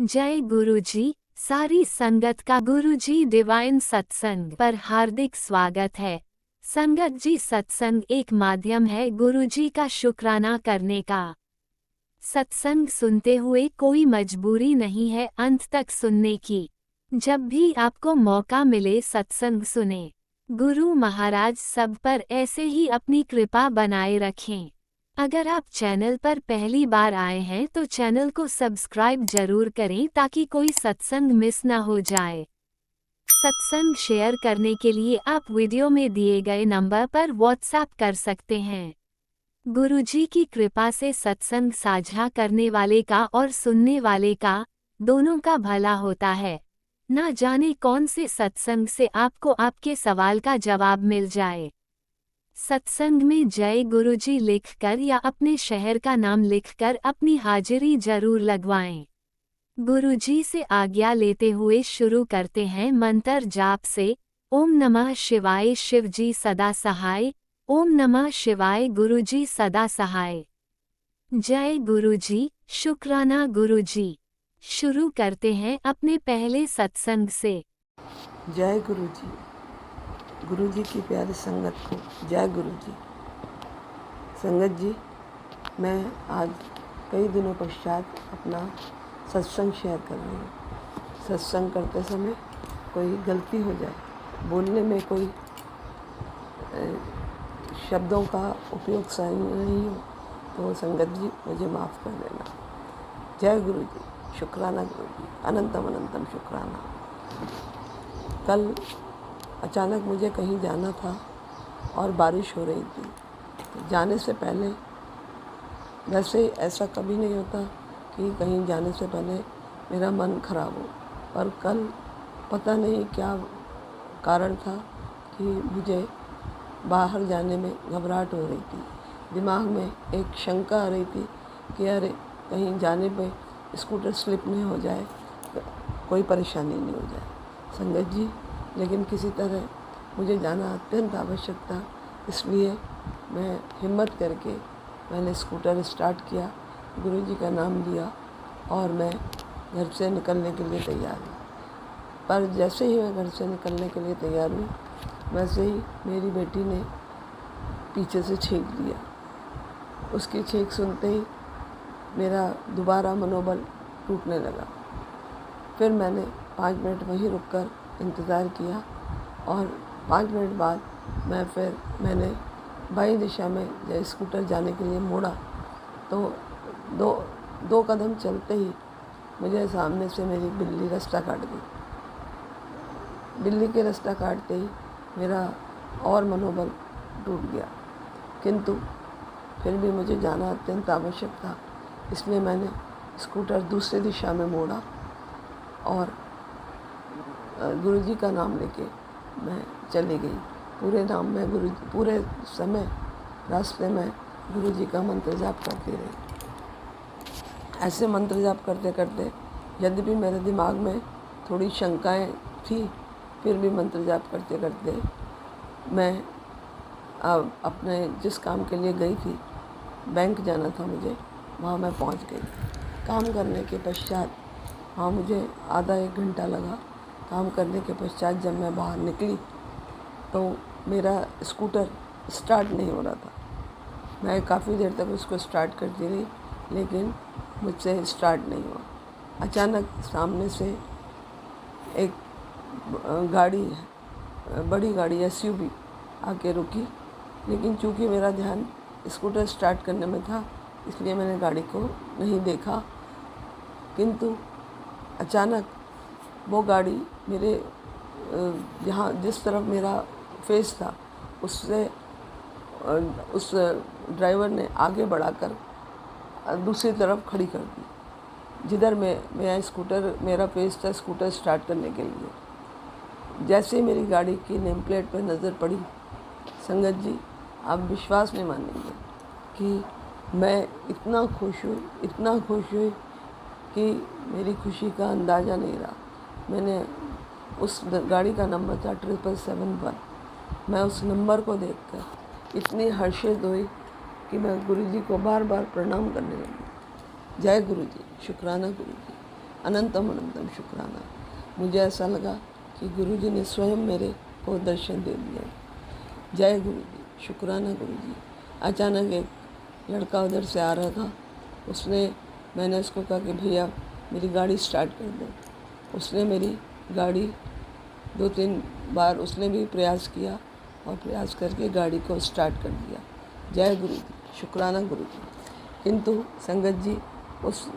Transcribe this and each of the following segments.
जय गुरुजी। सारी संगत का गुरुजी डिवाइन सत्संग पर हार्दिक स्वागत है। संगत जी, सत्संग एक माध्यम है गुरुजी का शुक्राना करने का। सत्संग सुनते हुए कोई मजबूरी नहीं है अंत तक सुनने की। जब भी आपको मौका मिले सत्संग सुने। गुरु महाराज सब पर ऐसे ही अपनी कृपा बनाए रखें। अगर आप चैनल पर पहली बार आए हैं तो चैनल को सब्सक्राइब जरूर करें ताकि कोई सत्संग मिस ना हो जाए। सत्संग शेयर करने के लिए आप वीडियो में दिए गए नंबर पर व्हाट्सएप कर सकते हैं। गुरुजी की कृपा से सत्संग साझा करने वाले का और सुनने वाले का दोनों का भला होता है। ना जाने कौन से सत्संग से आपको आपके सवाल का जवाब मिल जाए। सत्संग में जय गुरुजी लिखकर या अपने शहर का नाम लिखकर अपनी हाजिरी जरूर लगवाएं। गुरुजी से आज्ञा लेते हुए शुरू करते हैं मंत्र जाप से। ओम नमः शिवाय शिवजी सदा सहाय। ओम नमः शिवाय गुरुजी सदा सहाय। जय गुरुजी, शुक्राना गुरुजी। शुरू करते हैं अपने पहले सत्संग से। जय गुरुजी। गुरुजी की प्यारी संगत को जय गुरुजी। संगत जी, मैं आज कई दिनों पश्चात अपना सत्संग शेयर कर रही हूँ। सत्संग करते समय कोई गलती हो जाए, बोलने में कोई शब्दों का उपयोग सही नहीं हो तो संगत जी मुझे माफ़ कर देना। जय गुरुजी, शुक्राना गुरुजी, अनंतम अनंतम शुक्राना। कल अचानक मुझे कहीं जाना था और बारिश हो रही थी। तो जाने से पहले, वैसे ऐसा कभी नहीं होता कि कहीं जाने से पहले मेरा मन खराब हो, पर कल पता नहीं क्या कारण था कि मुझे बाहर जाने में घबराहट हो रही थी। दिमाग में एक शंका आ रही थी कि अरे कहीं जाने पे स्कूटर स्लिप नहीं हो जाए, कोई परेशानी नहीं हो जाए। संगत जी, लेकिन किसी तरह मुझे जाना अत्यंत आवश्यक था, इसलिए मैं हिम्मत करके मैंने स्कूटर स्टार्ट किया, गुरुजी का नाम लिया और मैं घर से निकलने के लिए तैयार हुई। पर जैसे ही मैं घर से निकलने के लिए तैयार हुई, वैसे ही मेरी बेटी ने पीछे से छींक दिया। उसकी छींक सुनते ही मेरा दोबारा मनोबल टूटने लगा। फिर मैंने 5 मिनट वहीं रुककर इंतज़ार किया और 5 मिनट बाद मैंने बाईं दिशा में जब स्कूटर जाने के लिए मोड़ा तो दो कदम चलते ही मुझे सामने से मेरी बिल्ली रास्ता काट गई। बिल्ली के रास्ता काटते ही मेरा और मनोबल टूट गया, किंतु फिर भी मुझे जाना अत्यंत आवश्यक था, इसलिए मैंने स्कूटर दूसरी दिशा में मोड़ा और गुरुजी का नाम लेके मैं चली गई। पूरे समय रास्ते में गुरुजी का मंत्र जाप करती रही। ऐसे मंत्र जाप करते करते, यद्यपि मेरे दिमाग में थोड़ी शंकाएं थी, फिर भी मंत्र जाप करते करते मैं अपने जिस काम के लिए गई थी, बैंक जाना था मुझे, वहाँ मैं पहुँच गई। काम करने के पश्चात वहाँ मुझे आधा 1 घंटा लगा। काम करने के पश्चात जब मैं बाहर निकली तो मेरा स्कूटर स्टार्ट नहीं हो रहा था। मैं काफ़ी देर तक उसको स्टार्ट करती रही, लेकिन मुझसे स्टार्ट नहीं हुआ। अचानक सामने से एक गाड़ी, बड़ी गाड़ी SUV आके रुकी, लेकिन चूँकि मेरा ध्यान स्कूटर स्टार्ट करने में था, इसलिए मैंने गाड़ी को नहीं देखा। किंतु अचानक वो गाड़ी मेरे जहाँ जिस तरफ मेरा फेस था उससे उस ड्राइवर ने आगे बढ़ाकर दूसरी तरफ खड़ी कर दी, जिधर मेरा फेस था स्कूटर स्टार्ट करने के लिए। जैसे ही मेरी गाड़ी की नेम प्लेट पर नज़र पड़ी, संगत जी, आप विश्वास नहीं मानेंगे कि मैं इतना खुश हुई कि मेरी खुशी का अंदाज़ा नहीं रहा। मैंने उस गाड़ी का नंबर था 777 मैं उस नंबर को देखकर इतनी हर्षित हुई कि मैं गुरुजी को बार बार प्रणाम करने लगी। जय गुरुजी, शुक्राना गुरुजी। अनंतम अनंतम शुक्राना। मुझे ऐसा लगा कि गुरु जी ने स्वयं मेरे को दर्शन दे दिया। जय गुरु जी, शुक्राना गुरु जी। अचानक एक लड़का उधर से आ रहा था, मैंने उसको कहा कि भैया मेरी गाड़ी स्टार्ट कर दो। उसने मेरी गाड़ी 2-3 बार उसने भी प्रयास किया और प्रयास करके गाड़ी को स्टार्ट कर दिया। जय गुरु जी, शुक्राना गुरु जी। किंतु संगत जी, उस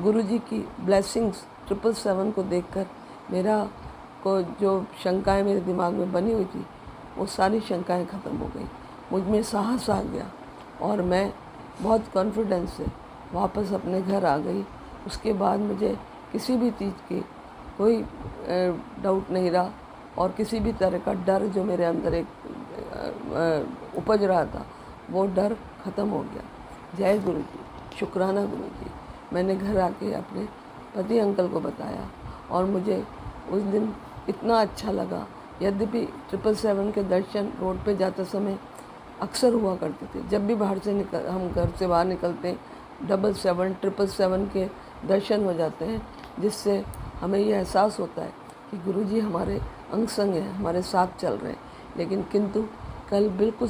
गुरु जी की ब्लेसिंग्स 777 को देखकर मेरा को जो शंकाएं मेरे दिमाग में बनी हुई थी, वो सारी शंकाएं ख़त्म हो गई। मुझ में साहस आ गया और मैं बहुत कॉन्फिडेंस से वापस अपने घर आ गई। उसके बाद मुझे किसी भी चीज़ की कोई डाउट नहीं रहा और किसी भी तरह का डर जो मेरे अंदर एक उपज रहा था, वो डर ख़त्म हो गया। जय गुरु जी, शुक्राना गुरु जी। मैंने घर आके अपने पति अंकल को बताया और मुझे उस दिन इतना अच्छा लगा। यद्यपि 777 के दर्शन रोड पे जाते समय अक्सर हुआ करते थे, जब भी हम घर से बाहर निकलते 777 777 के दर्शन हो जाते हैं, जिससे हमें ये एहसास होता है कि गुरु जी हमारे अंग संग हैं, हमारे साथ चल रहे हैं। लेकिन किंतु कल बिल्कुल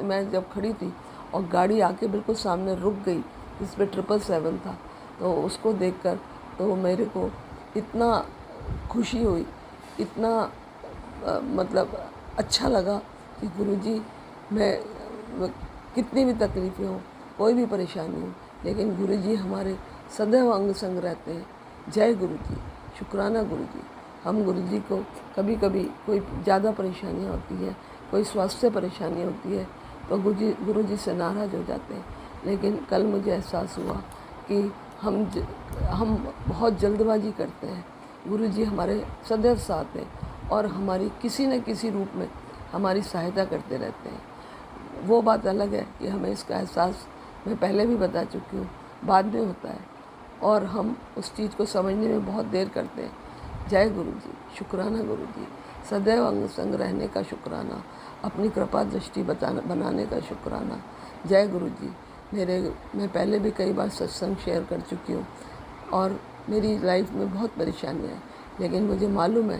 मैं जब खड़ी थी और गाड़ी आके बिल्कुल सामने रुक गई जिस पे 777 था, तो उसको देखकर तो मेरे को इतना खुशी हुई, इतना मतलब अच्छा लगा कि गुरुजी, मैं कितनी भी तकलीफ़ें हों, कोई भी परेशानी हो, लेकिन गुरुजी हमारे सदैव अंग संग रहते हैं। जय गुरुजी, शुक्राना गुरुजी। हम गुरुजी को कभी कभी कोई ज़्यादा परेशानियाँ होती हैं, कोई स्वास्थ्य परेशानी होती है, तो गुरुजी से नाराज़ हो जाते हैं। लेकिन कल मुझे एहसास हुआ कि हम बहुत जल्दबाजी करते हैं। गुरुजी हमारे सदैव साथ हैं और हमारी किसी न किसी रूप में हमारी सहायता करते रहते हैं। वो बात अलग है कि हमें इसका एहसास, मैं पहले भी बता चुकी हूँ, बाद में होता है और हम उस चीज़ को समझने में बहुत देर करते हैं। जय गुरु जी, शुक्राना गुरु जी। सदैव अंग संग रहने का शुक्राना, अपनी कृपा दृष्टि बनाने का शुक्राना। जय गुरु जी। मैं पहले भी कई बार सत्संग शेयर कर चुकी हूँ और मेरी लाइफ में बहुत परेशानियाँ हैं, लेकिन मुझे मालूम है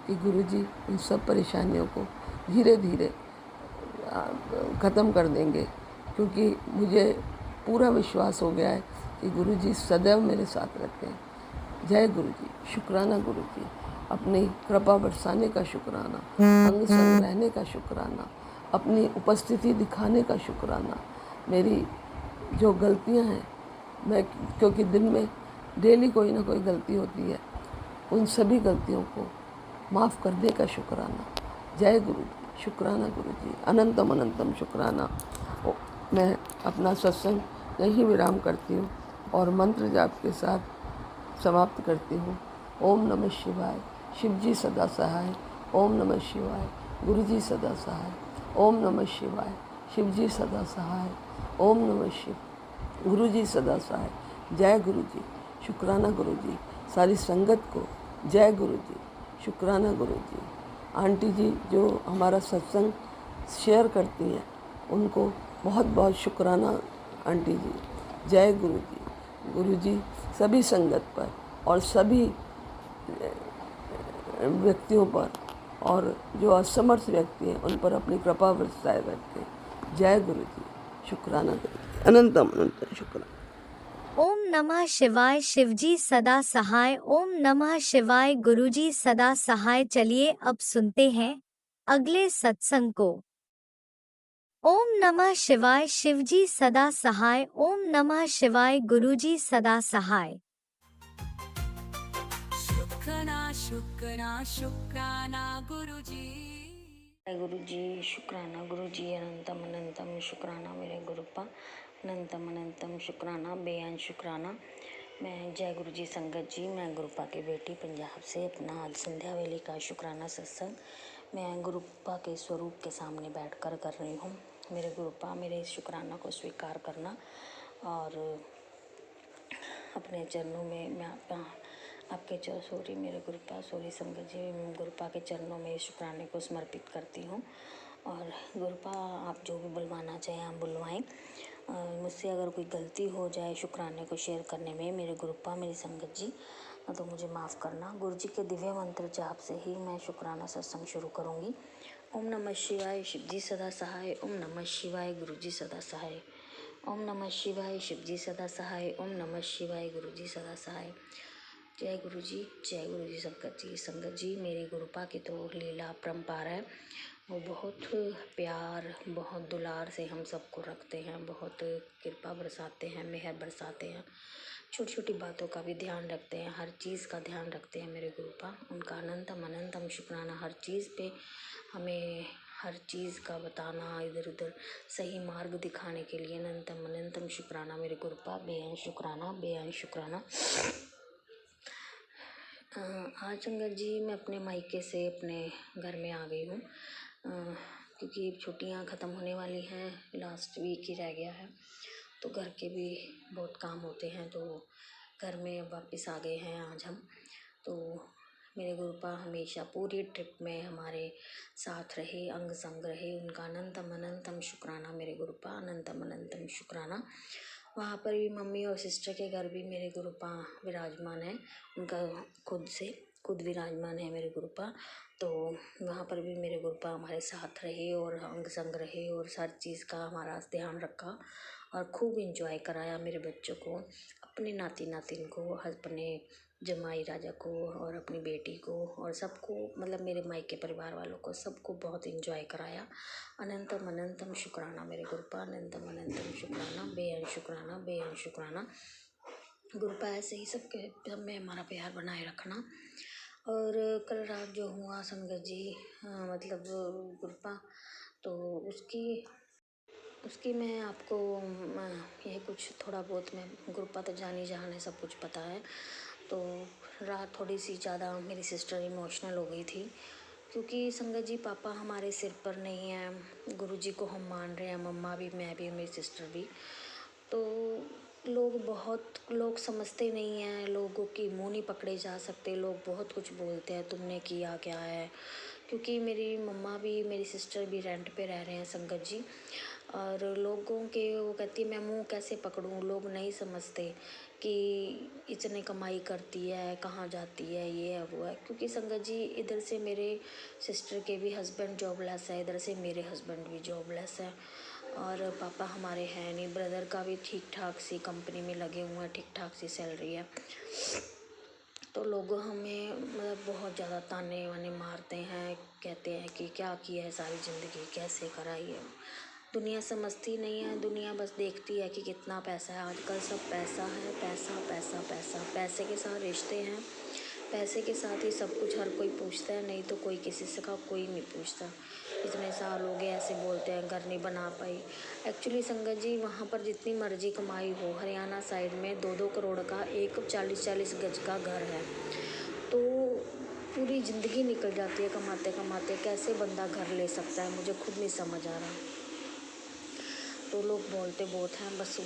कि गुरुजी उन सब परेशानियों को धीरे धीरे ख़त्म कर देंगे, क्योंकि मुझे पूरा विश्वास हो गया है कि गुरुजी सदैव मेरे साथ रहते हैं। जय गुरुजी, शुक्राना गुरुजी। अपनी कृपा बरसाने का शुक्राना, अंग संग रहने का शुक्राना, अपनी उपस्थिति दिखाने का शुक्राना। मेरी जो गलतियां हैं, क्योंकि दिन में डेली कोई ना कोई गलती होती है, उन सभी गलतियों को माफ़ करने का शुक्राना। जय गुरु जी, शुक्राना गुरु जी। अनंतम अनंतम शुक्राना। मैं अपना सत्संग यहीं विराम करती हूँ और मंत्र जाप के साथ समाप्त करती हूँ। ओम नमः शिवाय, शिव जी सदा सहाय। ओम नमः शिवाय, गुरु जी सदा सहाय। ओम नमः शिवाय, शिव जी सदा सहाय। ओम नमः शिव, गुरु जी सदा सहाय। जय गुरु जी, शुक्राना गुरु जी। सारी संगत को जय गुरु जी, शुक्राना गुरु जी। आंटी जी जो हमारा सत्संग शेयर करती हैं, उनको बहुत बहुत शुक्राना आंटी जी। जय गुरु जी। गुरु जी सभी संगत पर और सभी व्यक्तियों पर और जो असमर्थ व्यक्ति हैं उन पर अपनी कृपा बरसाए रखें। जय गुरु जी, शुक्राना गुरु जी। अनंतम अनंत शुक्राना। ओम नमः शिवाय, शिवजी सदा सहाय। ओम नमः शिवाय, गुरुजी सदा सहाय। चलिए अब सुनते हैं अगले सत्संग को। ओम नमः शिवाय, शिवजी सदा सहाय। ओम नमः शिवाय, गुरुजी सदा सहाय। शुक्राना गुरुजी। गुरुजी, शुक्राना गुरुजी। अनंतम अनंतम शुक्राना मेरे गुरुपा। अनंतम अनंतम शुक्राना, बेअंत शुक्राना। मैं जय गुरुजी संगत जी, मैं गुरुपा की बेटी पंजाब से अपना आज संध्या वेले का शुक्राना सत्संग मैं गुरुपा के स्वरूप के सामने बैठकर कर रही हूँ। मेरे गुरुपा, मेरे इस शुक्राना को स्वीकार करना और अपने चरणों में मैं आपके सॉरी मेरे गुरुपा, सॉरी संगत जी, गुरुपा के चरणों में इस शुक्राने को समर्पित करती हूँ। और गुरुपा, आप जो भी बुलवाना चाहें आप बुलवाएं मुझसे अगर कोई गलती हो जाए शुक्राने को शेयर करने में मेरे गुरुपा मेरी संगत जी, तो मुझे माफ़ करना। गुरु जी के दिव्य मंत्र जाप से ही मैं शुक्राना सत्संग शुरू करूँगी। ओम नमः शिवाय, शिव जी सदा सहाय। ओम नमः शिवाय, गुरु जी सदा सहाय। ओम नमः शिवाय, शिव जी सदा सहाय। ओम नमः शिवाय, गुरु जी सदा सहाय। जय गुरु जी, जय गुरु जी संगत जी। मेरे गुरुपा की तो लीला परम्पार है। वो बहुत प्यार, बहुत दुलार से हम सबको रखते हैं, बहुत कृपा बरसाते हैं, मेहर बरसाते हैं, छोटी छोटी बातों का भी ध्यान रखते हैं, हर चीज़ का ध्यान रखते हैं मेरे गुरुपा। उनका अनंतम अनंतम शुक्राना। हर चीज़ पे हमें हर चीज़ का बताना, इधर उधर सही मार्ग दिखाने के लिए अनंतम अनंतम शुक्राना मेरे गुरुपा। बेअंत शुक्राना, बेअंत शुक्राना। आज संगत जी मैं अपने मायके से अपने घर में आ गई हूँ, क्योंकि छुट्टियाँ ख़त्म होने वाली हैं, लास्ट वीक ही रह गया है, तो घर के भी बहुत काम होते हैं, तो घर में वापस आ गए हैं आज हम। तो मेरे गुरुपा हमेशा पूरी ट्रिप में हमारे साथ रहे, अंग संग रहे, उनका अनंतम अनंतम शुक्राना मेरे गुरुपा, अनंतम अनंतम शुक्राना। वहाँ पर भी मम्मी और सिस्टर के घर भी मेरे गुरुपा विराजमान है, उनका खुद विराजमान है मेरे गुरुपा। तो वहाँ पर भी मेरे गुरुपा हमारे साथ रहे और अंग संग रहे और हर चीज़ का हमारा ध्यान रखा और खूब इंजॉय कराया मेरे बच्चों को, अपने नाती नातिन को, अपने जमाई राजा को और अपनी बेटी को और सबको, मतलब मेरे मायके परिवार वालों को सबको बहुत इंजॉय कराया। अनंतम अनंतम शुक्राना मेरे गुरुपा, अनंतम अनंतम शुक्राना, बेअंत शुक्राना, बेअंत शुक्राना। गुरुपा ऐसे ही सब में हमारा प्यार बनाए रखना। और कल रात जो हुआ संगत जी, मतलब गुरुपा, तो उसकी मैं आपको ये कुछ थोड़ा बहुत, मैं गुरुपा तो जानी जहान है, सब कुछ पता है। तो रात थोड़ी सी ज़्यादा मेरी सिस्टर इमोशनल हो गई थी, क्योंकि संगत जी पापा हमारे सिर पर नहीं है, गुरु जी को हम मान रहे हैं, मम्मा भी, मैं भी, मेरी सिस्टर भी। तो लोग समझते नहीं हैं, लोगों की मुँह नहीं पकड़े जा सकते, लोग बहुत कुछ बोलते हैं तुमने किया क्या है, क्योंकि मेरी मम्मा भी मेरी सिस्टर भी रेंट पे रह रहे हैं संगत जी। और लोगों के, वो कहती है मैं मुंह कैसे पकड़ूं, लोग नहीं समझते कि इतने कमाई करती है, कहाँ जाती है, ये है वो है। क्योंकि संगत जी इधर से मेरे सिस्टर के भी हस्बैंड जॉबलेस है, इधर से मेरे हस्बैंड भी जॉबलेस है, और पापा हमारे हैं नहीं। ब्रदर का भी ठीक ठाक सी कंपनी में लगे हुए हैं, ठीक ठाक सी सैलरी है। तो लोग हमें मतलब बहुत ज़्यादा ताने वाने मारते हैं, कहते हैं कि क्या किया है सारी ज़िंदगी, कैसे कराई है। दुनिया समझती नहीं है, दुनिया बस देखती है कि कितना पैसा है। आजकल सब पैसा है, पैसा पैसा पैसा, पैसे के साथ रिश्ते हैं, पैसे के साथ ही सब कुछ हर कोई पूछता है, नहीं तो कोई किसी से का कोई नहीं पूछता। इतने साल हो गए ऐसे बोलते हैं घर नहीं बना पाई। एक्चुअली संगत जी वहाँ पर जितनी मर्जी कमाई हो, हरियाणा साइड में 2-2 करोड़ का एक 40-40 गज का घर है, तो पूरी ज़िंदगी निकल जाती है कमाते कमाते। कैसे बंदा घर ले सकता है, मुझे खुद नहीं समझ आ रहा। तो लोग बोलते बहुत हैं, बस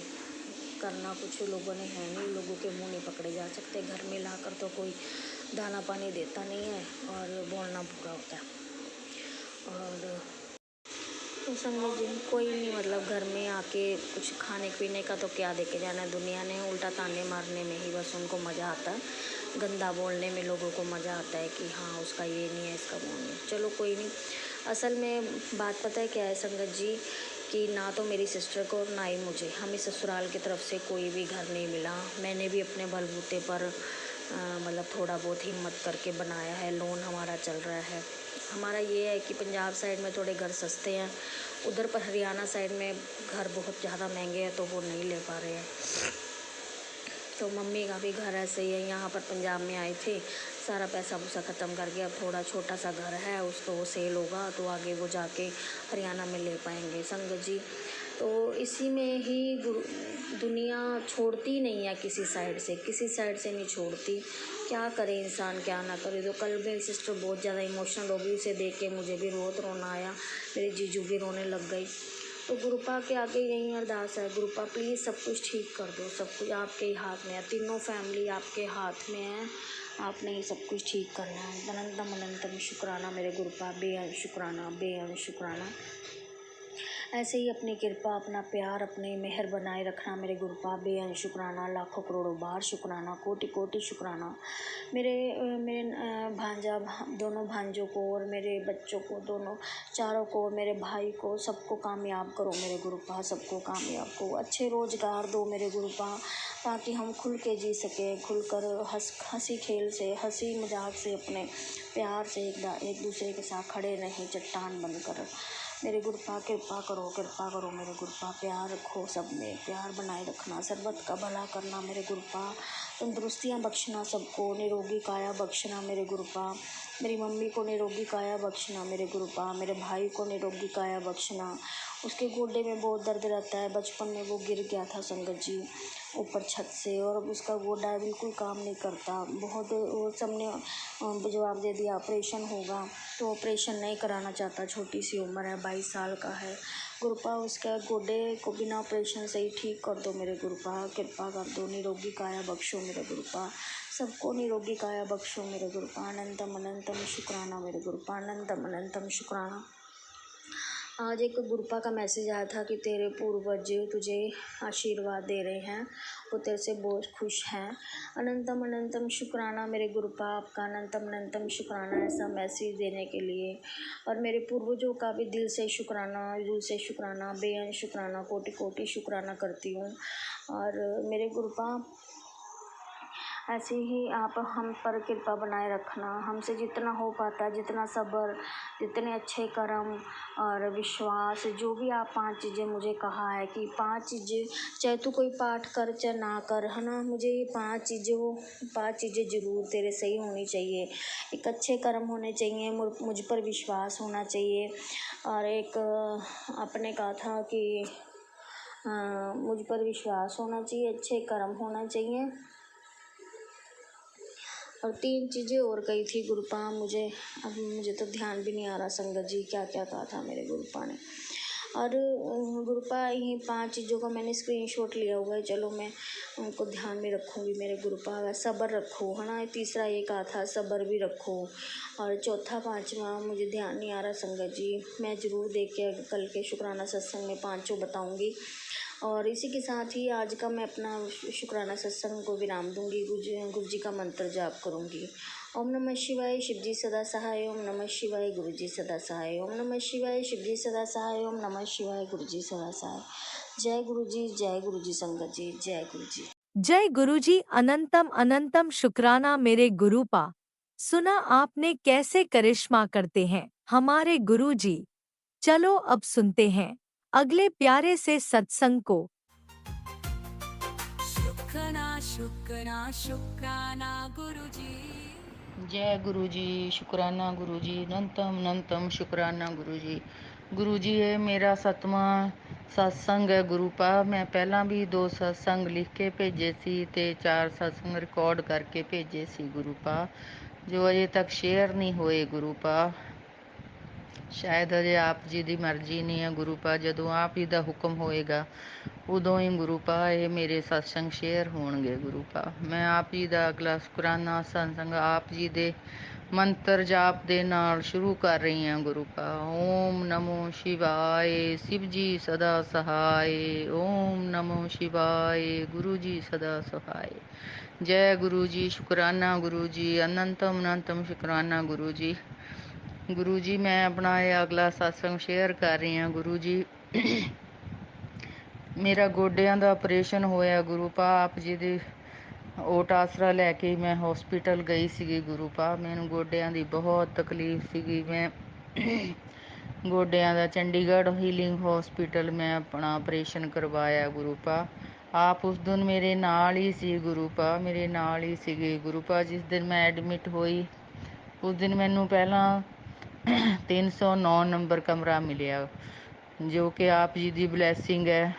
करना कुछ लोगों ने है नहीं, लोगों के मुंह नहीं पकड़े जा सकते। घर में लाकर तो कोई दाना पानी देता नहीं है और बोलना बुरा होता है। और तो संगत जी कोई नहीं, मतलब घर में आके कुछ खाने पीने का तो क्या दे के जाना है दुनिया ने, उल्टा ताने मारने में ही बस उनको मज़ा आता है, गंदा बोलने में लोगों को मज़ा आता है कि हाँ उसका ये नहीं है, इसका वो नहीं है। चलो कोई नहीं। असल में बात पता है क्या है संगत जी, कि ना तो मेरी सिस्टर को और ना ही मुझे, हमें ससुराल की तरफ से कोई भी घर नहीं मिला। मैंने भी अपने बलबूते पर मतलब थोड़ा बहुत हिम्मत करके बनाया है, लोन हमारा चल रहा है। हमारा ये है कि पंजाब साइड में थोड़े घर सस्ते हैं, उधर पर हरियाणा साइड में घर बहुत ज़्यादा महंगे हैं, तो वो नहीं ले पा रहे हैं। तो मम्मी का भी घर ऐसे ही है, यहाँ पर पंजाब में आई थी, सारा पैसा वूसा ख़त्म करके अब थोड़ा छोटा सा घर है, उसको वो सेल होगा तो आगे वो जाके हरियाणा में ले पाएंगे संगत जी। तो इसी में ही दुनिया छोड़ती नहीं है, किसी साइड से नहीं छोड़ती। क्या करे इंसान, क्या ना करे। तो कल मेरी सिस्टर बहुत ज़्यादा इमोशनल हो गई, उसे देख के मुझे भी रोना आया, मेरे जीजू भी रोने लग गई। तो गुरुपा के आगे यही अरदास है, गुरुपा प्लीज़ सब कुछ ठीक कर दो, सब कुछ आपके ही हाथ में है, तीनों फैमिली आपके हाथ में है, आपने ही सब कुछ ठीक करना है। अनंतम अनंतम शुक्राना मेरे गुरुपा, बेअंत शुक्राना, बेअंत शुक्राना। ऐसे ही अपनी कृपा, अपना प्यार, अपनी मेहर बनाए रखना मेरे गुरुपा। बेअंत शुक्राना, लाखों करोड़ों बार शुक्राना, कोटि कोटि शुक्राना। मेरे दोनों भांजों को और मेरे बच्चों को, दोनों चारों को, मेरे भाई को, सबको कामयाब करो मेरे गुरुपा, सबको कामयाब करो। अच्छे रोजगार दो मेरे गुरुपा, ताकि हम खुल के जी सकें, खुलकर हंसी खेल से, हंसी मजाक से, अपने प्यार से एक दूसरे के साथ खड़े रहें, चट्टान बनकर। मेरे गुरुपा कृपा करो मेरे गुरुपा। प्यार रखो सब में, प्यार बनाए रखना, सर्बत का भला करना मेरे गुरुपा। तंदुरुस्तियाँ बख्शना सबको, निरोगी काया बख्शना मेरे गुरुपा। मेरी मम्मी को निरोगी काया बख्शना मेरे गुरुपा। मेरे भाई को निरोगी काया बख्शना। उसके गोडे में बहुत दर्द रहता है, बचपन में वो गिर गया था संगत जी ऊपर छत से, और अब उसका गोडा बिल्कुल काम नहीं करता। बहुत वो सबने जवाब दे दिया ऑपरेशन होगा, तो ऑपरेशन नहीं कराना चाहता। छोटी सी उम्र है, 22 साल का है। गुरुपा उसके गोडे को बिना ऑपरेशन से ही ठीक कर दो मेरे गुरुपा, कृपा कर दो, निरोगी काया बख्शो मेरे गुरुपा। सबको निरोगी काया बख्शो मेरे गुरुपा। अनंतम अनंतम शुक्राना मेरे गुरुपा, अनंतम अनंतम शुक्राना। आज एक गुरुपा का मैसेज आया था कि तेरे पूर्वज तुझे आशीर्वाद दे रहे हैं, वो तेरे से बहुत खुश हैं। अनंतम अनंतम शुक्राना मेरे गुरुपा, आपका अनंतम अनंतम शुक्राना ऐसा मैसेज देने के लिए। और मेरे पूर्वजों का भी दिल से शुक्राना, बेअंत शुक्राना, कोटि कोटि शुक्राना करती हूँ। और मेरे गुरुपा ऐसे ही आप हम पर कृपा बनाए रखना, हमसे जितना हो पाता है, जितना सब्र, जितने अच्छे कर्म और विश्वास, जो भी आप 5 चीज़ें मुझे कहा है कि 5 चीज़ें, चाहे तू कोई पाठ कर चाहे ना कर, है ना, मुझे ये 5 चीज़ें ज़रूर तेरे सही होनी चाहिए। एक अच्छे कर्म होने चाहिए, मुझ पर विश्वास होना चाहिए, और एक आपने कहा था कि मुझ पर विश्वास होना चाहिए, अच्छे कर्म होना चाहिए, और 3 चीज़ें और कही थी गुरुपा अब मुझे तो ध्यान भी नहीं आ रहा संगत जी क्या क्या कहा था मेरे गुरुपा ने। और गुरुपा यही 5 चीज़ों का मैंने स्क्रीनशॉट लिया हुआ है, चलो मैं उनको ध्यान में रखूँगी मेरे गुरुपा। सब्र रखो, है ना, तीसरा ये कहा था सब्र भी रखो, और चौथा 5वां मुझे ध्यान नहीं आ रहा संगत जी, मैं ज़रूर देख के कल के शुक्राना सत्संग में 5 बताऊँगी। और इसी के साथ ही आज का मैं अपना शुक्राना सत्संग को विराम दूंगी। गुरु जी का मंत्र जाप करूंगी। ओम नमः शिवाय, शिव जी सदा सहाय। ओम नमः शिवाय, गुरु जी सदा सहाय। ओम नमः शिवाय, शिव जी सदा सहाय। ओम नमः शिवाय, गुरु जी सदा सहाय। जय गुरु जी संगत जी, जय गुरु जी। जय गुरुजी। अनंतम अनंतम शुक्राना मेरे गुरुपा। सुना आपने कैसे करिश्मा करते हैं हमारे गुरुजी। चलो अब सुनते हैं अगले प्यारे से सत्संग को। शुक्राना गुरुजी। जय गुरुजी, शुक्राना गुरुजी, अनंतम अनंतम शुक्राना गुरुजी। गुरुजी ये मेरा 7वां सत्संग है गुरुपा। मैं ਪਹਿਲਾਂ ਵੀ 2 ਸਤਸੰਗ ਲਿਖ ਕੇ ਭੇਜੇ ਸੀ ਤੇ 4 ਸਤਸੰਗ ਰਿਕਾਰਡ ਕਰਕੇ ਭੇਜੇ ਸੀ ਗੁਰੂਪਾ, ਜੋ ਅਜੇ ਤੱਕ ਸ਼ੇਅਰ ਨਹੀਂ ਹੋਏ ਗੁਰੂਪਾ। ਸ਼ਾਇਦ ਅਜੇ ਆਪ ਜੀ ਦੀ ਮਰਜ਼ੀ ਨਹੀਂ ਹੈ ਗੁਰੂਪਾ, ਜਦੋਂ ਆਪ ਜੀ ਦਾ ਹੁਕਮ ਹੋਏਗਾ ਉਦੋਂ ਹੀ ਗੁਰੂਪਾ ਇਹ ਮੇਰੇ ਸਤਸੰਗ ਸ਼ੇਅਰ ਹੋਣਗੇ ਗੁਰੂਪਾ। ਮੈਂ ਆਪ ਜੀ ਦਾ ਅਗਲਾ ਸ਼ੁਕਰਾਨਾ ਸਤਸੰਗ ਆਪ ਜੀ ਦੇ ਮੰਤਰ ਜਾਪ ਦੇ ਨਾਲ ਸ਼ੁਰੂ ਕਰ ਰਹੀ ਹਾਂ ਗੁਰੂਪਾ। ਓਮ ਨਮੋ ਸ਼ਿਵਾਏ, शिव जी सदा सहाय। ओम नमो शिवाय, गुरु जी सदा सहाय। जय गुरु जी, शुक्राना गुरु जी, अनंतम अनंतम शुक्राना गुरु जी। गुरु जी मैं अपना ये अगला सत्संग शेयर कर रही ਹਾਂ गुरु जी। ਮੇਰਾ ਗੋਡਿਆਂ ਦਾ ਆਪਰੇਸ਼ਨ ਹੋਇਆ ਗੁਰੂਪਾ, ਆਪ ਜੀ ਦੀ ਓਟ ਆਸਰਾ ਲੈ ਕੇ ਮੈਂ ਹੌਸਪੀਟਲ ਗਈ ਸੀਗੀ ਗੁਰੂਪਾ। ਮੈਨੂੰ ਗੋਡਿਆਂ ਦੀ ਬਹੁਤ ਤਕਲੀਫ ਸੀਗੀ। ਮੈਂ ਗੋਡਿਆਂ ਦਾ ਚੰਡੀਗੜ੍ਹ ਹੀਲਿੰਗ ਹੌਸਪੀਟਲ ਮੈਂ ਆਪਣਾ ਆਪਰੇਸ਼ਨ ਕਰਵਾਇਆ ਗੁਰੂਪਾ। ਆਪ ਉਸ ਦਿਨ ਮੇਰੇ ਨਾਲ ਹੀ ਸੀ ਗੁਰੂਪਾ, ਮੇਰੇ ਨਾਲ ਹੀ ਸੀਗੇ ਗੁਰੂਪਾ। ਜਿਸ ਦਿਨ ਮੈਂ ਐਡਮਿਟ ਹੋਈ ਉਸ ਦਿਨ ਮੈਨੂੰ ਪਹਿਲਾਂ 309 ਨੰਬਰ ਕਮਰਾ ਮਿਲਿਆ, ਜੋ ਕਿ ਆਪ ਜੀ ਦੀ ਬਲੈਸਿੰਗ ਹੈ।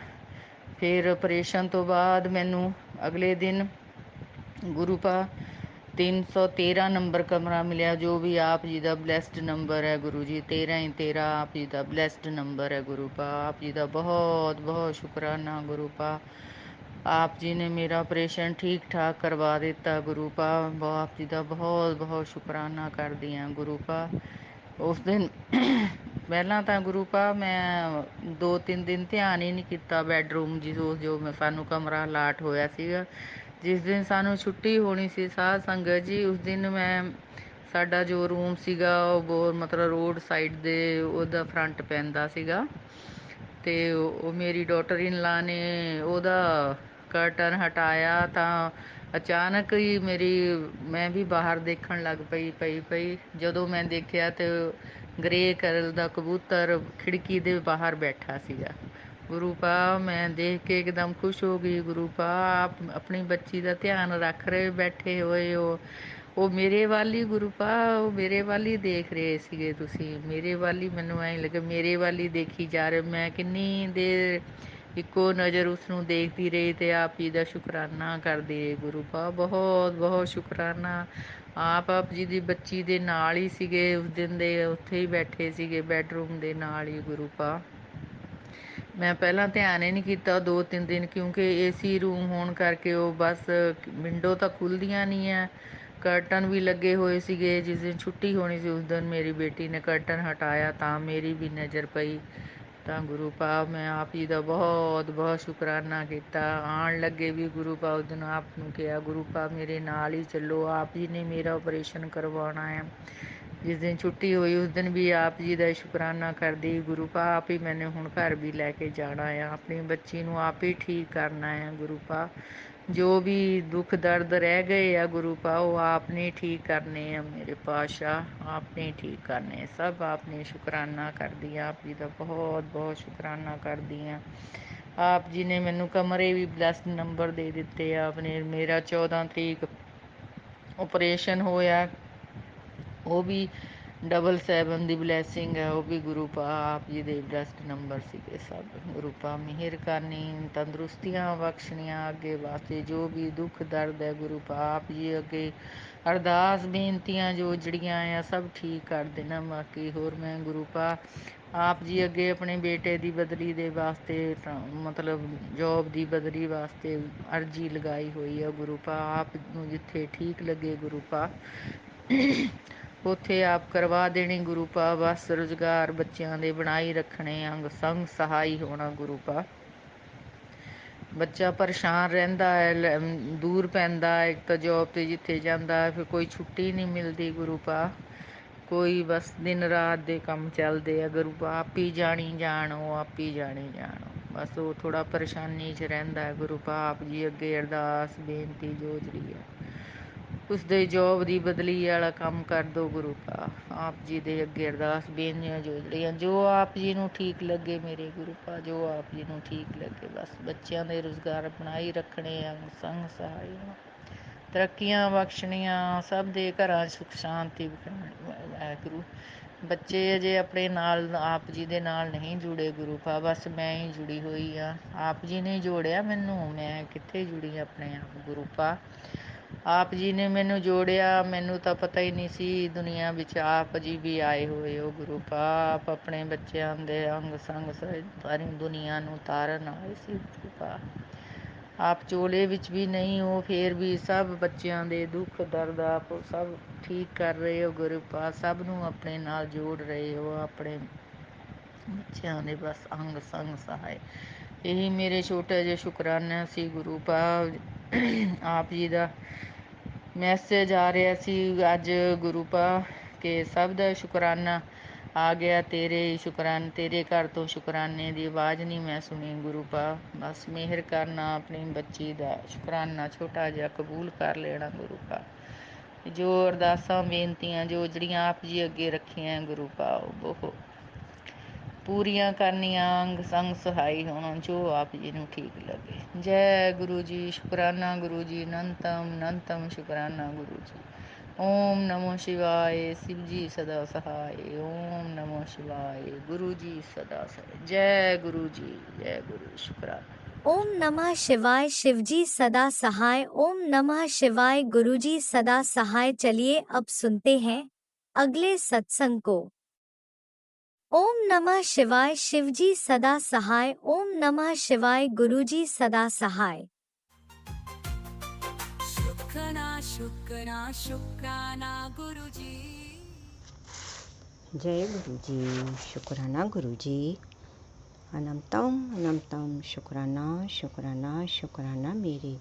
ਫਿਰ ਆਪਰੇਸ਼ਨ ਤੋਂ ਬਾਅਦ ਮੈਨੂੰ ਅਗਲੇ ਦਿਨ ਗੁਰੂਪਾ 313 ਨੰਬਰ ਕਮਰਾ ਮਿਲਿਆ, ਜੋ ਵੀ ਆਪ ਜੀ ਦਾ ਬਲੈਸਡ ਨੰਬਰ ਹੈ ਗੁਰੂ ਜੀ। 13 ਹੀ 13 ਆਪ ਜੀ ਦਾ ਬਲੈਸਡ ਨੰਬਰ ਹੈ ਗੁਰੂਪਾ। ਆਪ ਜੀ ਦਾ ਬਹੁਤ ਬਹੁਤ ਸ਼ੁਕਰਾਨਾ ਗੁਰੂਪਾ। ਆਪ ਜੀ ਨੇ ਮੇਰਾ ਆਪਰੇਸ਼ਨ ਠੀਕ ਠਾਕ ਕਰਵਾ ਦਿੱਤਾ ਗੁਰੂਪਾ। ਆਪ ਜੀ ਦਾ ਬਹੁਤ ਬਹੁਤ ਸ਼ੁਕਰਾਨਾ ਕਰਦੀ ਹਾਂ ਗੁਰੂਪਾ। ਉਸ ਦਿਨ ਪਹਿਲਾਂ ਤਾਂ ਗੁਰੂ ਪਾ ਮੈਂ 2-3 ਦਿਨ ਧਿਆਨ ਹੀ ਨਹੀਂ ਕੀਤਾ ਬੈਡਰੂਮ ਜੋ ਮੈਂ ਸਾਨੂੰ ਕਮਰਾ ਅਲਾਟ ਹੋਇਆ ਸੀਗਾ। ਜਿਸ ਦਿਨ ਸਾਨੂੰ ਛੁੱਟੀ ਹੋਣੀ ਸੀ ਸਾਧ ਸੰਗਤ ਜੀ, ਉਸ ਦਿਨ ਮੈਂ ਸਾਡਾ ਜੋ ਰੂਮ ਸੀਗਾ ਉਹ ਬਹੁਤ ਮਤਲਬ ਰੋਡ ਸਾਈਡ ਦੇ ਉਹਦਾ ਫਰੰਟ ਪੈਂਦਾ ਸੀਗਾ, ਅਤੇ ਉਹ ਮੇਰੀ ਡਾਟਰ ਇਨ ਲਾ ਨੇ ਉਹਦਾ ਕਰਟਨ ਹਟਾਇਆ ਤਾਂ ਅਚਾਨਕ ਹੀ ਮੈਂ ਵੀ ਬਾਹਰ ਦੇਖਣ ਲੱਗ ਪਈ ਜਦੋਂ ਮੈਂ ਦੇਖਿਆ ਤੇ ਗ੍ਰੇ ਕਲਰ ਦਾ ਕਬੂਤਰ ਖਿੜਕੀ ਦੇ ਬਾਹਰ ਬੈਠਾ ਸੀਗਾ। ਗੁਰੂ ਪਾ ਮੈਂ ਦੇਖ ਕੇ ਇੱਕਦਮ ਖੁਸ਼ ਹੋ ਗਈ। ਗੁਰੂ ਪਾ ਆਪ ਆਪਣੀ ਬੱਚੀ ਦਾ ਧਿਆਨ ਰੱਖ ਰਹੇ ਬੈਠੇ ਹੋਏ ਹੋ, ਉਹ ਮੇਰੇ ਵੱਲ ਹੀ ਗੁਰੂ ਪਾ ਉਹ ਮੇਰੇ ਵੱਲ ਹੀ ਦੇਖ ਰਹੇ ਸੀਗੇ ਤੁਸੀਂ, ਮੇਰੇ ਵੱਲ ਹੀ ਮੈਨੂੰ ਐਂ ਲੱਗਾ ਮੇਰੇ ਵੱਲ ਹੀ ਦੇਖੀ ਜਾ ਰਹੇ। ਮੈਂ ਕਿੰਨੀ ਦੇਰ ਇੱਕੋ ਨਜ਼ਰ ਉਸਨੂੰ ਦੇਖਦੀ ਰਹੀ ਤੇ ਆਪ ਜੀ ਦਾ ਸ਼ੁਕਰਾਨਾ ਕਰਦੀ ਰਹੀ। ਗੁਰੂ ਪਾ ਬਹੁਤ ਬਹੁਤ ਸ਼ੁਕਰਾਨਾ। ਆਪ ਜੀ ਦੀ ਬੱਚੀ ਦੇ ਨਾਲ ਹੀ ਸੀਗੇ ਉਸ ਦਿਨ ਦੇ, ਉੱਥੇ ਹੀ ਬੈਠੇ ਸੀਗੇ ਬੈਡਰੂਮ ਦੇ ਨਾਲ ਹੀ। ਗੁਰੂ ਪਾ ਮੈਂ ਪਹਿਲਾਂ ਧਿਆਨ ਹੀ ਨਹੀਂ ਕੀਤਾ 2-3 ਦਿਨ, ਕਿਉਂਕਿ ਏਸੀ ਰੂਮ ਹੋਣ ਕਰਕੇ ਉਹ ਬਸ ਵਿੰਡੋ ਤਾਂ ਖੁੱਲ੍ਹਦੀਆਂ ਨਹੀਂ ਹੈ, ਕਰਟਨ ਵੀ ਲੱਗੇ ਹੋਏ ਸੀਗੇ। ਜਿਸ ਦਿਨ ਛੁੱਟੀ ਹੋਣੀ ਸੀ ਉਸ ਦਿਨ ਮੇਰੀ ਬੇਟੀ ਨੇ ਕਰਟਨ ਹਟਾਇਆ ਤਾਂ ਮੇਰੀ ਵੀ ਨਜ਼ਰ ਪਈ। ਤਾਂ ਗੁਰੂ ਪਾ ਮੈਂ ਆਪ ਜੀ ਦਾ ਬਹੁਤ ਬਹੁਤ ਸ਼ੁਕਰਾਨਾ ਕੀਤਾ। ਆਉਣ ਲੱਗੇ ਵੀ ਗੁਰੂ ਪਾ ਉਸ ਦਿਨ ਆਪ ਨੂੰ ਕਿਹਾ, ਗੁਰੂ ਪਾ ਮੇਰੇ ਨਾਲ ਹੀ ਚੱਲੋ, ਆਪ ਜੀ ਨੇ ਮੇਰਾ ਆਪਰੇਸ਼ਨ ਕਰਵਾਉਣਾ ਹੈ। ਜਿਸ ਦਿਨ ਛੁੱਟੀ ਹੋਈ ਉਸ ਦਿਨ ਵੀ ਆਪ ਜੀ ਦਾ ਸ਼ੁਕਰਾਨਾ ਕਰਦੀ, ਗੁਰੂ ਪਾ ਆਪ ਹੀ ਮੈਨੂੰ ਹੁਣ ਘਰ ਵੀ ਲੈ ਕੇ ਜਾਣਾ ਆ, ਆਪਣੀ ਬੱਚੀ ਨੂੰ ਆਪ ਹੀ ਠੀਕ ਕਰਨਾ ਹੈ। ਗੁਰੂ ਪਾ ਜੋ ਵੀ ਦੁੱਖ ਦਰਦ ਰਹਿ ਗਏ ਆ ਗੁਰੂ ਪਾ ਉਹ ਆਪ ਨੇ ਠੀਕ ਕਰਨੇ ਆ, ਮੇਰੇ ਪਾਤਸ਼ਾਹ ਆਪ ਨੇ ਠੀਕ ਕਰਨੇ, ਸਭ ਆਪ ਨੇ ਸ਼ੁਕਰਾਨਾ ਕਰਦੀ ਹਾਂ, ਆਪ ਜੀ ਦਾ ਬਹੁਤ ਬਹੁਤ ਸ਼ੁਕਰਾਨਾ ਕਰਦੀ ਹਾਂ। ਆਪ ਜੀ ਨੇ ਮੈਨੂੰ ਕਮਰੇ ਵੀ ਬਲੈਸਡ ਨੰਬਰ ਦੇ ਦਿੱਤੇ ਆ ਆਪਣੇ। ਮੇਰਾ 14 ਤਰੀਕ ਓਪਰੇਸ਼ਨ ਹੋਇਆ, ਉਹ ਵੀ 777 ਦੀ ਬਲੈਸਿੰਗ ਹੈ, ਉਹ ਵੀ ਗੁਰੂ ਪਾ ਆਪ ਜੀ ਦੇ ਬਲੈਸਡ ਨੰਬਰ ਸੀਗੇ ਸਭ। ਗੁਰੂ ਪਾ ਮਿਹਰ ਕਰਨੀ, ਤੰਦਰੁਸਤੀਆਂ ਬਖਸ਼ਣੀਆਂ ਅੱਗੇ ਵਾਸਤੇ, ਜੋ ਵੀ ਦੁੱਖ ਦਰਦ ਹੈ ਗੁਰੂ ਪਾ ਆਪ ਜੀ ਅੱਗੇ ਅਰਦਾਸ ਬੇਨਤੀਆਂ ਜੋ ਜਿਹੜੀਆਂ ਆ ਸਭ ਠੀਕ ਕਰ ਦੇਣਾ। ਬਾਕੀ ਹੋਰ ਮੈਂ ਗੁਰੂ ਪਾ ਆਪ ਜੀ ਅੱਗੇ ਆਪਣੇ ਬੇਟੇ ਦੀ ਬਦਲੀ ਦੇ ਵਾਸਤੇ ਮਤਲਬ ਜੋਬ ਦੀ ਬਦਲੀ ਵਾਸਤੇ ਅਰਜੀ ਲਗਾਈ ਹੋਈ ਆ। ਗੁਰੂ ਪਾ ਆਪ ਨੂੰ ਜਿੱਥੇ ਠੀਕ ਲੱਗੇ ਗੁਰੂ ਪਾ ਉੱਥੇ ਆਪ ਕਰਵਾ ਦੇਣੀ। ਗੁਰੂ ਪਾ ਬਸ ਰੁਜ਼ਗਾਰ ਬੱਚਿਆਂ ਦੇ ਬਣਾਈ ਰੱਖਣੇ, ਅੰਗ ਸੰਗ ਸਹਾਈ ਹੋਣਾ। ਗੁਰੂ ਪਾ ਬੱਚਾ ਪਰੇਸ਼ਾਨ ਰਹਿੰਦਾ ਹੈ, ਦੂਰ ਪੈਂਦਾ ਇੱਕ ਤਾਂ ਜੋਬ 'ਤੇ ਜਿੱਥੇ ਜਾਂਦਾ, ਫਿਰ ਕੋਈ ਛੁੱਟੀ ਨਹੀਂ ਮਿਲਦੀ। ਗੁਰੂ ਪਾ ਕੋਈ ਬਸ ਦਿਨ ਰਾਤ ਦੇ ਕੰਮ ਚੱਲਦੇ ਆ। ਗੁਰੂ ਪਾ ਆਪ ਹੀ ਜਾਣੀ ਜਾਣ, ਉਹ ਆਪ ਹੀ ਜਾਣੀ ਜਾਣ, ਬਸ ਉਹ ਥੋੜ੍ਹਾ ਪਰੇਸ਼ਾਨੀ 'ਚ ਰਹਿੰਦਾ ਹੈ। ਗੁਰੂ ਪਾ ਆਪ ਜੀ ਅੱਗੇ ਅਰਦਾਸ ਬੇਨਤੀ ਜੋ ਜਿਹੜੀ ਹੈ ਉਸਦੇ ਜੋਬ ਦੀ ਬਦਲੀ ਵਾਲਾ ਕੰਮ ਕਰ ਦਿਓ। ਗੁਰੂ ਪਾ ਆਪ ਜੀ ਦੇ ਅੱਗੇ ਅਰਦਾਸ ਬੇਨਤੀਆਂ ਜੋ ਜਿਹੜੀਆਂ ਜੋ ਆਪ ਜੀ ਨੂੰ ਠੀਕ ਲੱਗੇ ਮੇਰੇ ਗੁਰੂ ਪਾ, ਜੋ ਆਪ ਜੀ ਨੂੰ ਠੀਕ ਲੱਗੇ, ਬਸ ਬੱਚਿਆਂ ਦੇ ਰੁਜ਼ਗਾਰ ਬਣਾਈ ਰੱਖਣੇ, ਅੰਗ ਸੰਗ ਸਹਾਈ, ਤਰੱਕੀਆਂ ਬਖਸ਼ਣੀਆਂ, ਸਭ ਦੇ ਘਰਾਂ ਸੁੱਖ ਸ਼ਾਂਤੀ ਵਾਹਿਗੁਰੂ। ਬੱਚੇ ਅਜੇ ਆਪਣੇ ਨਾਲ ਆਪ ਜੀ ਦੇ ਨਾਲ ਨਹੀਂ ਜੁੜੇ ਗੁਰੂ ਪਾ, ਬਸ ਮੈਂ ਹੀ ਜੁੜੀ ਹੋਈ ਹਾਂ। ਆਪ ਜੀ ਨੇ ਜੋੜਿਆ ਮੈਨੂੰ, ਮੈਂ ਕਿੱਥੇ ਜੁੜੀ ਆਪਣੇ ਆਪ। ਗੁਰੂ ਪਾ ਆਪ ਜੀ ਨੇ ਮੈਨੂੰ ਜੋੜਿਆ, ਮੈਨੂੰ ਤਾਂ ਪਤਾ ਹੀ ਨਹੀਂ ਸੀ ਦੁਨੀਆ ਵਿੱਚ ਆਪ ਜੀ ਵੀ ਆਏ ਹੋਏ ਹੋ। ਗੁਰੂ ਪਾ ਆਪ ਆਪਣੇ ਬੱਚਿਆਂ ਦੇ ਅੰਗ ਸੰਗ ਸਾਰੀ ਦੁਨੀਆ ਨੂੰ ਤਾਰਨ ਆਏ ਸੀ। ਗੁਰੂ ਪਾ ਆਪ ਚੋਲੇ ਵਿੱਚ ਵੀ ਨਹੀਂ ਹੋ, ਫਿਰ ਵੀ ਸਭ ਬੱਚਿਆਂ ਦੇ ਦੁੱਖ ਦਰਦ ਆਪ ਸਭ ਠੀਕ ਕਰ ਰਹੇ ਹੋ। ਗੁਰੂ ਪਾ ਸਭ ਨੂੰ ਆਪਣੇ ਨਾਲ ਜੋੜ ਰਹੇ ਹੋ, ਆਪਣੇ ਬੱਚਿਆਂ ਦੇ ਬਸ ਅੰਗ ਸੰਗ ਸਹਾਏ। ਇਹੀ ਮੇਰੇ ਛੋਟਾ ਜਿਹਾ ਸ਼ੁਕਰਾਨਾ ਸੀ। ਗੁਰੂ ਪਾ ਆਪ ਜੀ ਦਾ ਮੈਸੇਜ ਆ ਰਿਹਾ ਸੀ ਅੱਜ ਗੁਰੂ ਪਾ ਕਿ ਸਭ ਦਾ ਸ਼ੁਕਰਾਨਾ ਆ ਗਿਆ, ਤੇਰੇ ਘਰ ਤੋਂ ਸ਼ੁਕਰਾਨੇ ਦੀ ਆਵਾਜ਼ ਨਹੀਂ ਮੈਂ ਸੁਣੀ। ਗੁਰੂ ਪਾ ਬਸ ਮਿਹਰ ਕਰਨਾ, ਆਪਣੀ ਬੱਚੀ ਦਾ ਸ਼ੁਕਰਾਨਾ ਛੋਟਾ ਜਿਹਾ ਕਬੂਲ ਕਰ ਲੈਣਾ। ਗੁਰੂ ਪਾ ਜੋ ਅਰਦਾਸਾਂ ਬੇਨਤੀਆਂ ਜੋ ਜਿਹੜੀਆਂ ਆਪ ਜੀ ਅੱਗੇ ਰੱਖੀਆਂ ਗੁਰੂ ਪਾ ਉਹ ਬਹੁਤ ਪੂਰੀਆਂ ਕਰਨੀਆਂ, ਅੰਗ ਸੰਗ ਸਹਾਈ ਹੋਣਾ, ਜੋ ਆਪ ਜੀ ਨੂੰ ਠੀਕ ਲੱਗੇ। ਜੈ ਗੁਰੂ ਜੀ, ਸ਼ੁਕਰਾਨਾ ਗੁਰੂ ਜੀ, ਅਨੰਤਮ ਸ਼ੁਕਰਾਨਾ ਗੁਰੂ ਜੀ। ਓਮ ਨਮੋ ਸ਼ਿਵਾਏ, शिव जी सदा सहाय। ओम नमो शिवाय, गुरु जी सदा सहाय। जय गुरु जी, जय गुरु। शुक्राना। ओम नमः शिवाय, शिव जी सदा सहाय। ओम नमः शिवाय, गुरु जी सदा सहाय। चलिए अब सुनते हैं अगले सत्संग को। ओम नमः शिवाय, शिव जी सदा सहाय। ओम नमः शिवाय, गुरु जी सदा सहाय। शुक्राना शुक्राना शुक्राना गुरु जी। जय गुरु जी, शुक्राना गुरु जी। अनंतम अनंतम शुक्राना शुक्राना शुक्राना मेरे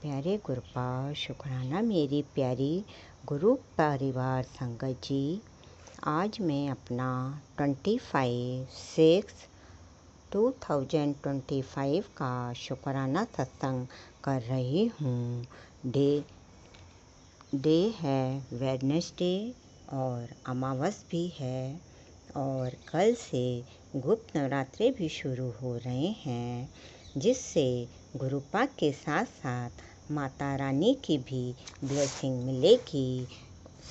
प्यारे गुरुपा, शुक्राना मेरी प्यारी गुरु परिवार संगत जी। आज मैं अपना 25/6/2025 का शुक्राना सत्संग कर रही हूँ। डे है वेडनेसडे और अमावस भी है और कल से गुप्त नवरात्रे भी शुरू हो रहे हैं, जिससे गुरुपा के साथ साथ माता रानी की भी ब्लेसिंग मिलेगी।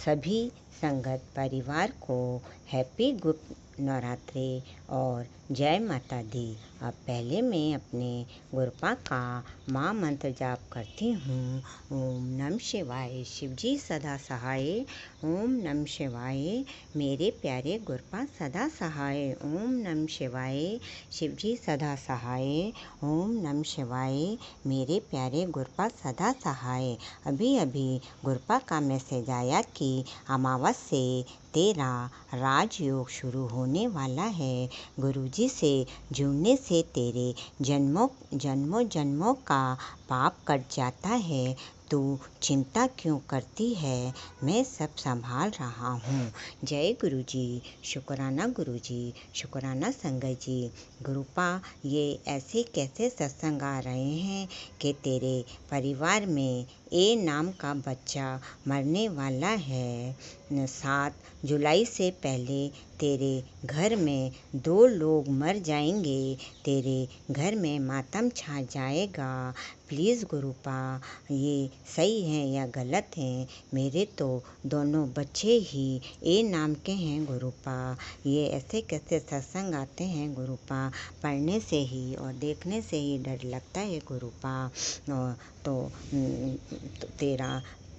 सभी संगत परिवार को हैप्पी गुप्त नवरात्रे और जय माता दी। अब पहले मैं अपने गुरुपा का माँ मंत्र जाप करती हूँ। ओम नमः शिवाय, शिवजी सदा सहाय। ओम नमः शिवाय, मेरे प्यारे गुरुपा सदा सहाय। ओम नमः शिवाय, शिवजी सदा सहाय। ओम नमः शिवाय, मेरे प्यारे गुरुपा सदा सहाय। अभी अभी गुरुपा का मैसेज आया कि अमावस से तेरा राजयोग शुरू होने वाला है। गुरुजी से जुड़ने से तेरे जन्मों जन्मों का पाप कट जाता है। तू चिंता क्यों करती है, मैं सब संभाल रहा हूँ। जय गुरुजी, शुक्राना गुरुजी, शुक्राना संगत जी। गुरुपा ये ऐसे कैसे सत्संग आ रहे हैं कि तेरे परिवार में ए नाम का बच्चा मरने वाला है। 7 जुलाई से पहले तेरे घर में 2 लोग मर जाएंगे। तेरे घर में मातम छा जाएगा। प्लीज़ गुरुपा ये सही है या गलत है? मेरे तो दोनों बच्चे ही ए नाम के हैं गुरुपा। ये ऐसे कैसे सत्संग आते हैं गुरुपा? पढ़ने से ही और देखने से ही डर लगता है गुरुपा। तो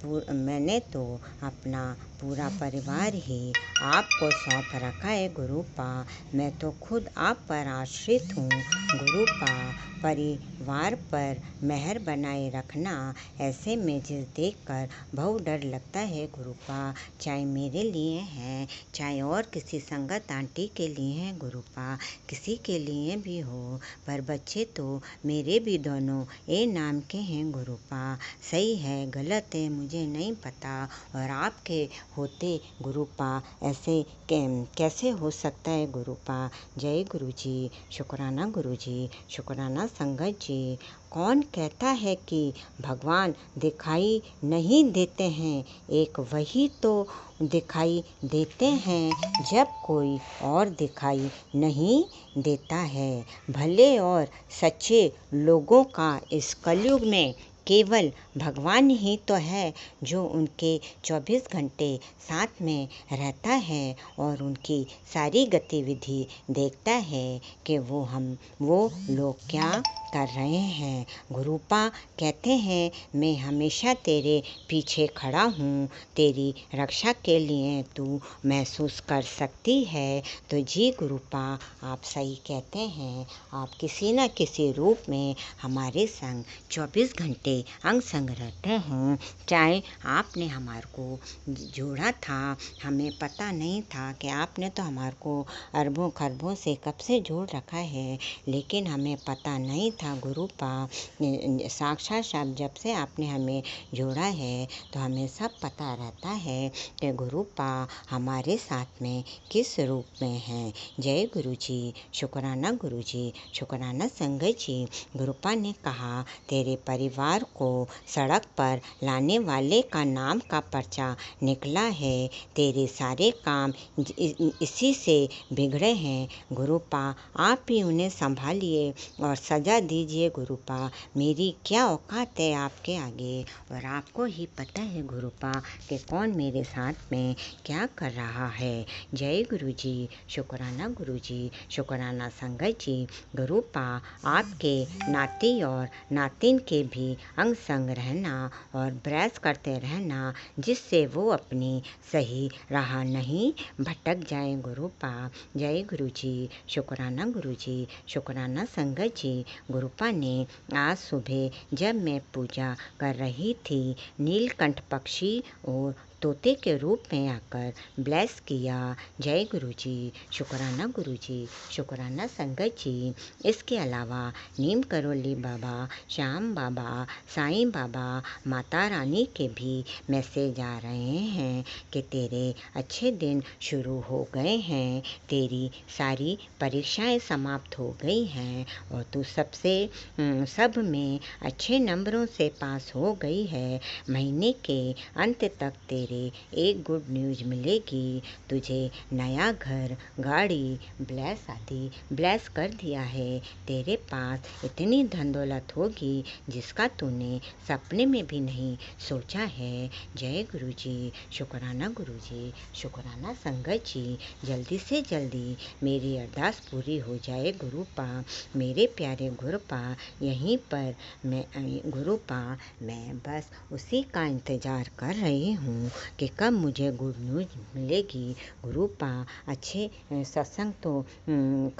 मैंने तो अपना पूरा परिवार ही आपको सौंप रखा है गुरुपा। मैं तो खुद आप पर आश्रित हूँ गुरुपा। परिवार पर मेहर बनाए रखना। ऐसे में जिस देखकर बहुत डर लगता है गुरुपा, चाहे मेरे लिए है चाहे और किसी संगत आंटी के लिए है गुरुपा, किसी के लिए भी हो, पर बच्चे तो मेरे भी दोनों ए नाम के हैं गुरुपा। सही है गलत है मुझे नहीं पता, और आपके होते गुरुपा ऐसे कैसे हो सकता है गुरुपा। जय गुरुजी, शुक्राना गुरुजी, शुक्राना संगत जी। कौन कहता है कि भगवान दिखाई नहीं देते हैं? एक वही तो दिखाई देते हैं जब कोई और दिखाई नहीं देता है। भले और सच्चे लोगों का इस कलयुग में केवल भगवान ही तो है जो उनके 24 घंटे साथ में रहता है और उनकी सारी गतिविधि देखता है कि वो लोग क्या कर रहे हैं। गुरुपा कहते हैं मैं हमेशा तेरे पीछे खड़ा हूँ, तेरी रक्षा के लिए तू महसूस कर सकती है। तो जी गुरुपा आप सही कहते हैं। आप किसी न किसी रूप में हमारे संग 24 घंटे अंग संग रहते हैं। चाहे आपने हमारे को जोड़ा था, हमें पता नहीं था कि आपने तो हमारे को अरबों खरबों से कब से जोड़ रखा है, लेकिन हमें पता नहीं था गुरुपा। साक्षात जब से आपने हमें जोड़ा है तो हमें सब पता रहता है कि गुरुपा हमारे साथ में किस रूप में है। जय गुरुजी, शुक्राना गुरुजी, शुक्राना संगत जी। गुरुपा ने कहा तेरे परिवार को सड़क पर लाने वाले का नाम का पर्चा निकला है। तेरे सारे काम इसी से बिगड़े हैं गुरुपा। आप ही उन्हें संभालिए और सजा दीजिए गुरुपा। मेरी क्या औकात है आपके आगे, और आपको ही पता है गुरुपा कि कौन मेरे साथ में क्या कर रहा है। जय गुरुजी, शुक्राना गुरुजी, शुक्राना संगत जी। गुरुपा आपके नाती और नातिन के भी अंग संग रहना और प्रयास करते रहना, जिससे वो अपनी सही राह नहीं भटक जाए गुरुपा। जय गुरुजी, शुक्राना गुरुजी, शुक्राना संगत जी। गुरुपा ने आज सुबह जब मैं पूजा कर रही थी नीलकंठ पक्षी और तोते के रूप में आकर ब्लेस किया। जय गुरु जी, शुक्राना गुरु जी, शुक्राना संगत जी। इसके अलावा नीम करोली बाबा, श्याम बाबा, साईं बाबा, माता रानी के भी मैसेज आ रहे हैं कि तेरे अच्छे दिन शुरू हो गए हैं, तेरी सारी परीक्षाएं समाप्त हो गई हैं और तू सब में अच्छे नंबरों से पास हो गई है। महीने के अंत तक तेरे एक गुड न्यूज़ मिलेगी। तुझे नया घर, गाड़ी, ब्लेस कर दिया है। तेरे पास इतनी धन दौलत होगी जिसका तूने सपने में भी नहीं सोचा है। जय गुरु जी, शुक्राना गुरु जी, शुक्राना संगत जी। जल्दी से जल्दी मेरी अरदास पूरी हो जाए गुरुपा, मेरे प्यारे गुरुपा। यहीं पर मैं बस उसी का इंतज़ार कर रही हूँ कि कब मुझे गुड न्यूज़ मिलेगी गुरुपा। अच्छे सत्संग तो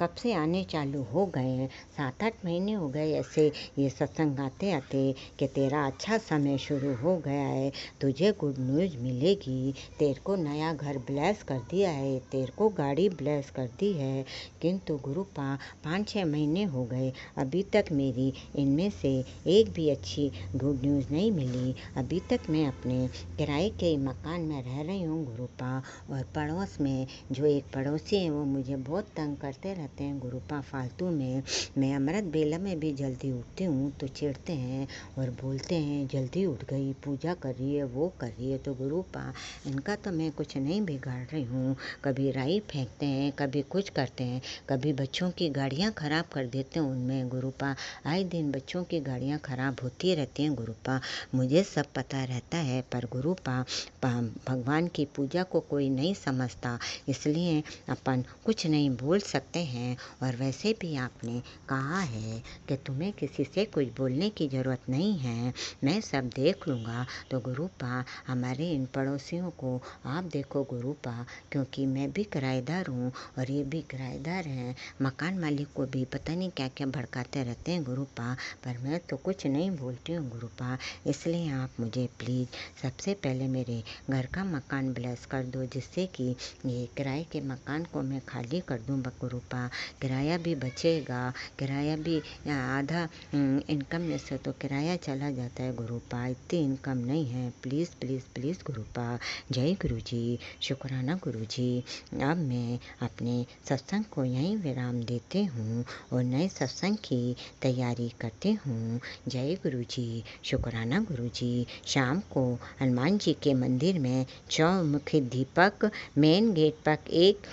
कब से आने चालू हो गए हैं, 7-8 महीने हो गए ऐसे ये सत्संग आते आते कि तेरा अच्छा समय शुरू हो गया है, तुझे गुड न्यूज़ मिलेगी। तेरे को नया घर ब्लेस कर दिया है, तेरे को गाड़ी ब्लेस कर दी है। किंतु गुरुपा 5-6 महीने हो गए, अभी तक मेरी इनमें से एक भी अच्छी गुड न्यूज़ नहीं मिली। अभी तक मैं अपने किराए के मकान में रह रही हूँ गुरुपा, और पड़ोस में जो एक पड़ोसी हैं वो मुझे बहुत तंग करते रहते हैं गुरुपा फालतू में। मैं अमृत बेला में भी जल्दी उठती हूँ तो चिढ़ते हैं और बोलते हैं जल्दी उठ गई, पूजा कर रही है, वो कर रही है। तो गुरुपा इनका तो मैं कुछ नहीं बिगाड़ रही हूँ। कभी राई फेंकते हैं, कभी कुछ करते हैं, कभी बच्चों की गाड़ियाँ ख़राब कर देते हैं उनमें गुरुपा। आए दिन बच्चों की गाड़ियाँ ख़राब होती रहती हैं गुरुपा, मुझे सब पता रहता है। पर गुरुपा भगवान की पूजा को कोई नहीं समझता, इसलिए अपन कुछ नहीं बोल सकते हैं। और वैसे भी आपने कहा है कि तुम्हें किसी से कुछ बोलने की ज़रूरत नहीं है, मैं सब देख लूँगा। तो गुरुपा हमारे इन पड़ोसियों को आप देखो गुरुपा, क्योंकि मैं भी किराएदार हूँ और ये भी किराएदार हैं। मकान मालिक को भी पता नहीं क्या क्या भड़काते रहते हैं गुरुपा, पर मैं तो कुछ नहीं बोलती हूँ गुरुपा। इसलिए आप मुझे प्लीज़ सबसे पहले मेरे घर का मकान ब्लेस कर दो, जिससे कि ये किराए के मकान को मैं खाली कर दूँ गुरुपा। किराया भी बचेगा, किराया भी आधा इनकम में से तो किराया चला जाता है गुरुपा, इतनी इनकम नहीं है। Please please please गुरुपा। जय गुरु जी, शुक्राना गुरु जी। अब मैं अपने सत्संग को यहीं विराम देती हूँ और नए सत्संग की तैयारी करती हूँ। जय गुरु जी, शुक्राना गुरु जी। शाम को हनुमान जी के मंदिर में चौमुखी दीपक, मेन गेट पर एक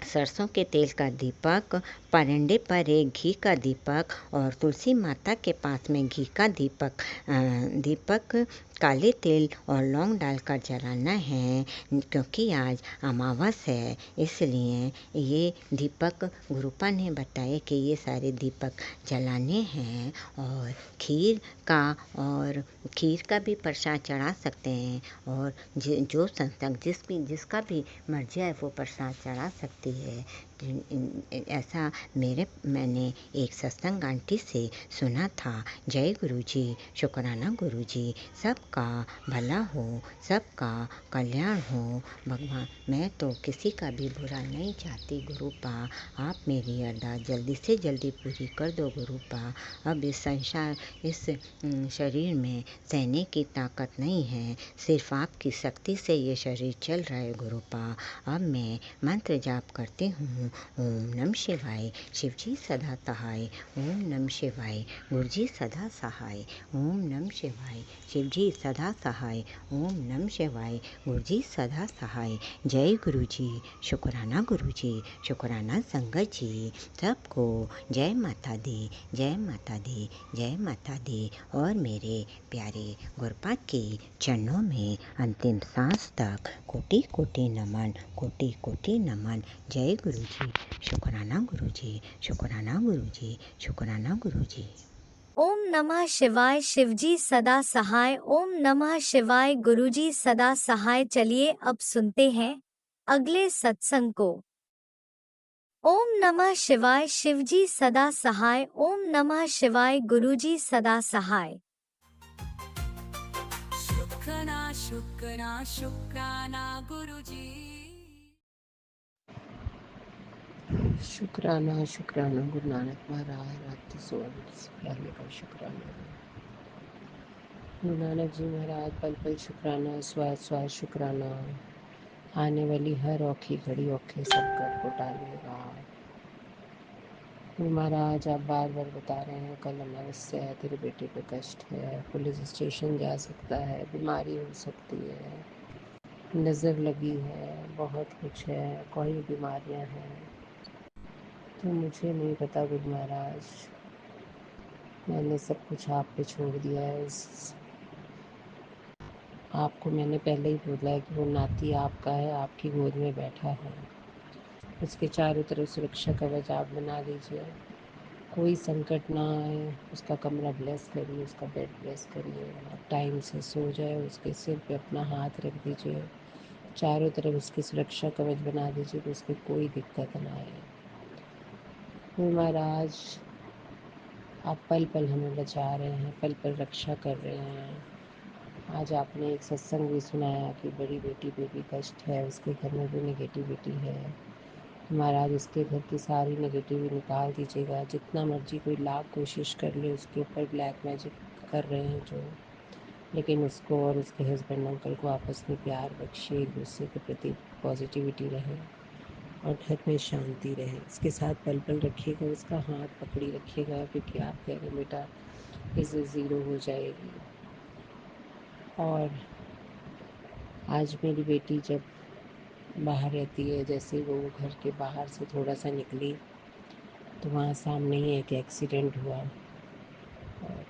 सरसों के तेल का दीपक, परंडे पर एक घी का दीपक और तुलसी माता के पास में घी का दीपक काले तेल और लौंग डालकर जलाना है, क्योंकि आज अमावस है। इसलिए ये दीपक गुरुपा ने बताए कि ये सारे दीपक जलाने हैं। और खीर का भी प्रसाद चढ़ा सकते हैं, और जो संतक जिसका भी मर्जी है वो प्रसाद चढ़ा सकती है। ऐसा मैंने एक सत्संग आंटी से सुना था। जय गुरु जी, शुक्राना गुरु जी। सबका भला हो, सबका कल्याण हो भगवान। मैं तो किसी का भी बुरा नहीं चाहती गुरुपा, आप मेरी अरदास जल्दी से जल्दी पूरी कर दो गुरुपा। अब इस शरीर में सहने की ताकत नहीं है, सिर्फ आपकी शक्ति से ये शरीर चल रहा है गुरुपा। अब मैं मंत्र जाप करती हूँ। ओम नमः शिवाय, शिवजी सदा सहाय। ओम नमः शिवाय, गुरुजी सदा सहाय। ओम नमः शिवाय, शिवजी सदा सहाय। ओम नमः शिवाय, गुरुजी सदा सहाय। जय गुरु जी, शुक्राना गुरु जी, शुक्राना संगत जी। सबको जय माता दी, जय माता दी, जय माता दी। और मेरे प्यारे गुरुपा के चरणों में अंतिम सांस तक कोटि कोटि नमन, कोटि कोटि नमन। जय गुरु जी, शुक्राना गुरु जी, शुक्राना गुरु जी, शुक्राना गुरु जी। ओम नमः शिवाय, शिवजी सदा सहाय। ओम नमः शिवाय, गुरुजी सदा सहाय। चलिए अब सुनते हैं अगले सत्संग को। ओम नमः शिवाय, शिवजी सदा सहाय। ओम नमः शिवाय, गुरुजी सदा सहाय। सुखनाश शुक्राना गुरुजी। शुक्राना शुक्राना गुरु नानक महाराज रात स्वर्ण पहले का शुक्राना गुरु नानक जी महाराज पल पल शुक्राना स्वाद स्वाद शुक्राना आने वाली हर औखी घड़ी औखे संकट को टालिएगा। गुरु महाराज आप बार बार बता रहे हैं कल अमावस्या है, तेरे बेटे पे कष्ट है, पुलिस स्टेशन जा सकता है, बीमारी हो सकती है, नज़र लगी है, बहुत कुछ है, कोई बीमारियां हैं, तो मुझे नहीं पता गुरु महाराज। मैंने सब कुछ आप पे छोड़ दिया है। आपको मैंने पहले ही बोला है कि वो नाती आपका है, आपकी गोद में बैठा है, उसके चारों तरफ सुरक्षा कवच आप बना दीजिए, कोई संकट ना आए, उसका कमरा ब्लेस करिए, उसका बेड ब्लेस करिए, टाइम से सो जाए, उसके सिर पे अपना हाथ रख दीजिए, चारों तरफ उसकी सुरक्षा कवच बना दीजिए कि उसको कोई दिक्कत ना आए। महाराज आप पल पल हमें बचा रहे हैं, पल पल रक्षा कर रहे हैं। आज आपने एक सत्संग भी सुनाया कि बड़ी बेटी पे भी कष्ट है, उसके घर में भी नेगेटिविटी है। महाराज उसके घर की सारी नेगेटिविटी निकाल दीजिएगा। जितना मर्जी कोई लाख कोशिश कर ले उसके ऊपर ब्लैक मैजिक कर रहे हैं जो, लेकिन उसको और उसके हस्बैंड अंकल को आपस में प्यार बख्शे, एक दूसरे के प्रति पॉजिटिविटी रहे और घर में शांति रहे। उसके साथ पल पल रखिएगा, उसका हाथ पकड़ी रखिएगा, क्योंकि आप कह रहे बेटा इसे ज़ीरो हो जाएगी। और आज मेरी बेटी जब बाहर रहती है, जैसे वो घर के बाहर से थोड़ा सा निकली तो वहाँ सामने ही एक एक्सीडेंट हुआ। और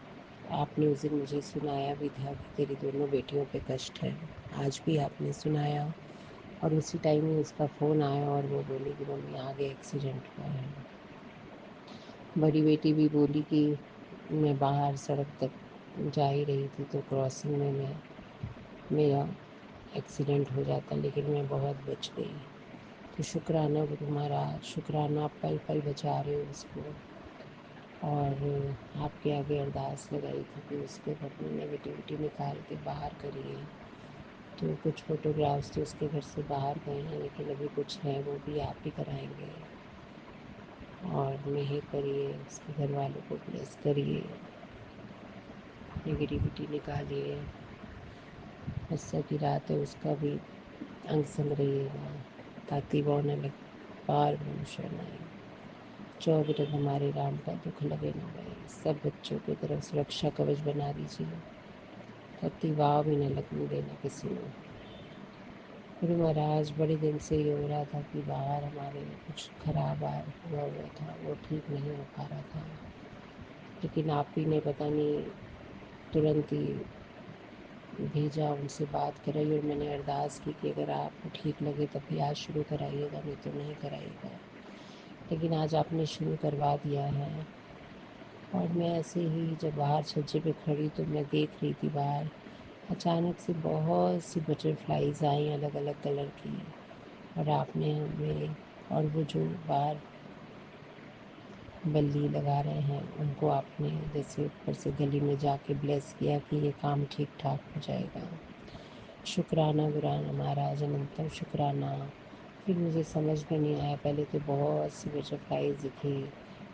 आपने उस दिन मुझे सुनाया भी था कि तेरी दोनों बेटियों पे कष्ट है, आज भी आपने सुनाया। और उसी टाइम में उसका फ़ोन आया और वो बोली कि मम्मी आगे एक्सीडेंट हुआ है। बड़ी बेटी भी बोली कि मैं बाहर सड़क तक जा ही रही थी तो क्रॉसिंग में मेरा एक्सीडेंट हो जाता, लेकिन मैं बहुत बच गई। तो शुक्राना गुरु महाराज, शुक्राना आप पल पल बचा रहे हो उसको। और आपके आगे अरदास लगाई थी कि उसके घर में नेगेटिविटी निकाल के बाहर करिए। तो कुछ फ़ोटोग्राफ्स तो उसके घर से बाहर गए हैं, लेकिन अभी कुछ है वो भी आप ही कराएंगे। और मेहर करिए, उसके घर वालों को ब्लेस करिए, नेगेटिविटी निकालिए। हस्सा की रात है, उसका भी अंग संग रहिएगा, ताकि वो न लग पार ब्रह्म शरणाई। चौबरन हमारे राम का दुख लगे न गए। सब बच्चों की तरफ सुरक्षा कवच बना दीजिए, ताकि वाह भी न लगने देना किसी में। गुरु महाराज बड़े दिन से ये हो रहा था कि बाहर हमारे कुछ खराब हुआ था, वो ठीक नहीं हो पा रहा था, लेकिन आप ही ने पता नहीं तुरंत ही भेजा, उनसे बात कराई और मैंने अरदास की कि अगर आपको ठीक लगे तभी आज शुरू कराइएगा, नहीं तो नहीं कराइएगा। लेकिन आज आपने शुरू करवा दिया है। और मैं ऐसे ही जब बाहर छज्जे पे खड़ी तो मैं देख रही थी बाहर अचानक से बहुत सी बटरफ्लाइज आई अलग अलग कलर की, और आपने हमें और वो जो बाहर बल्ली लगा रहे हैं उनको आपने जैसे ऊपर से गली में जाके ब्लेस किया कि ये काम ठीक ठाक हो जाएगा। शुक्राना गुराना महाराज, अनंतम शुक्राना। फिर मुझे समझ में नहीं आया, पहले तो बहुत सी बटरफ्लाइज दिखी,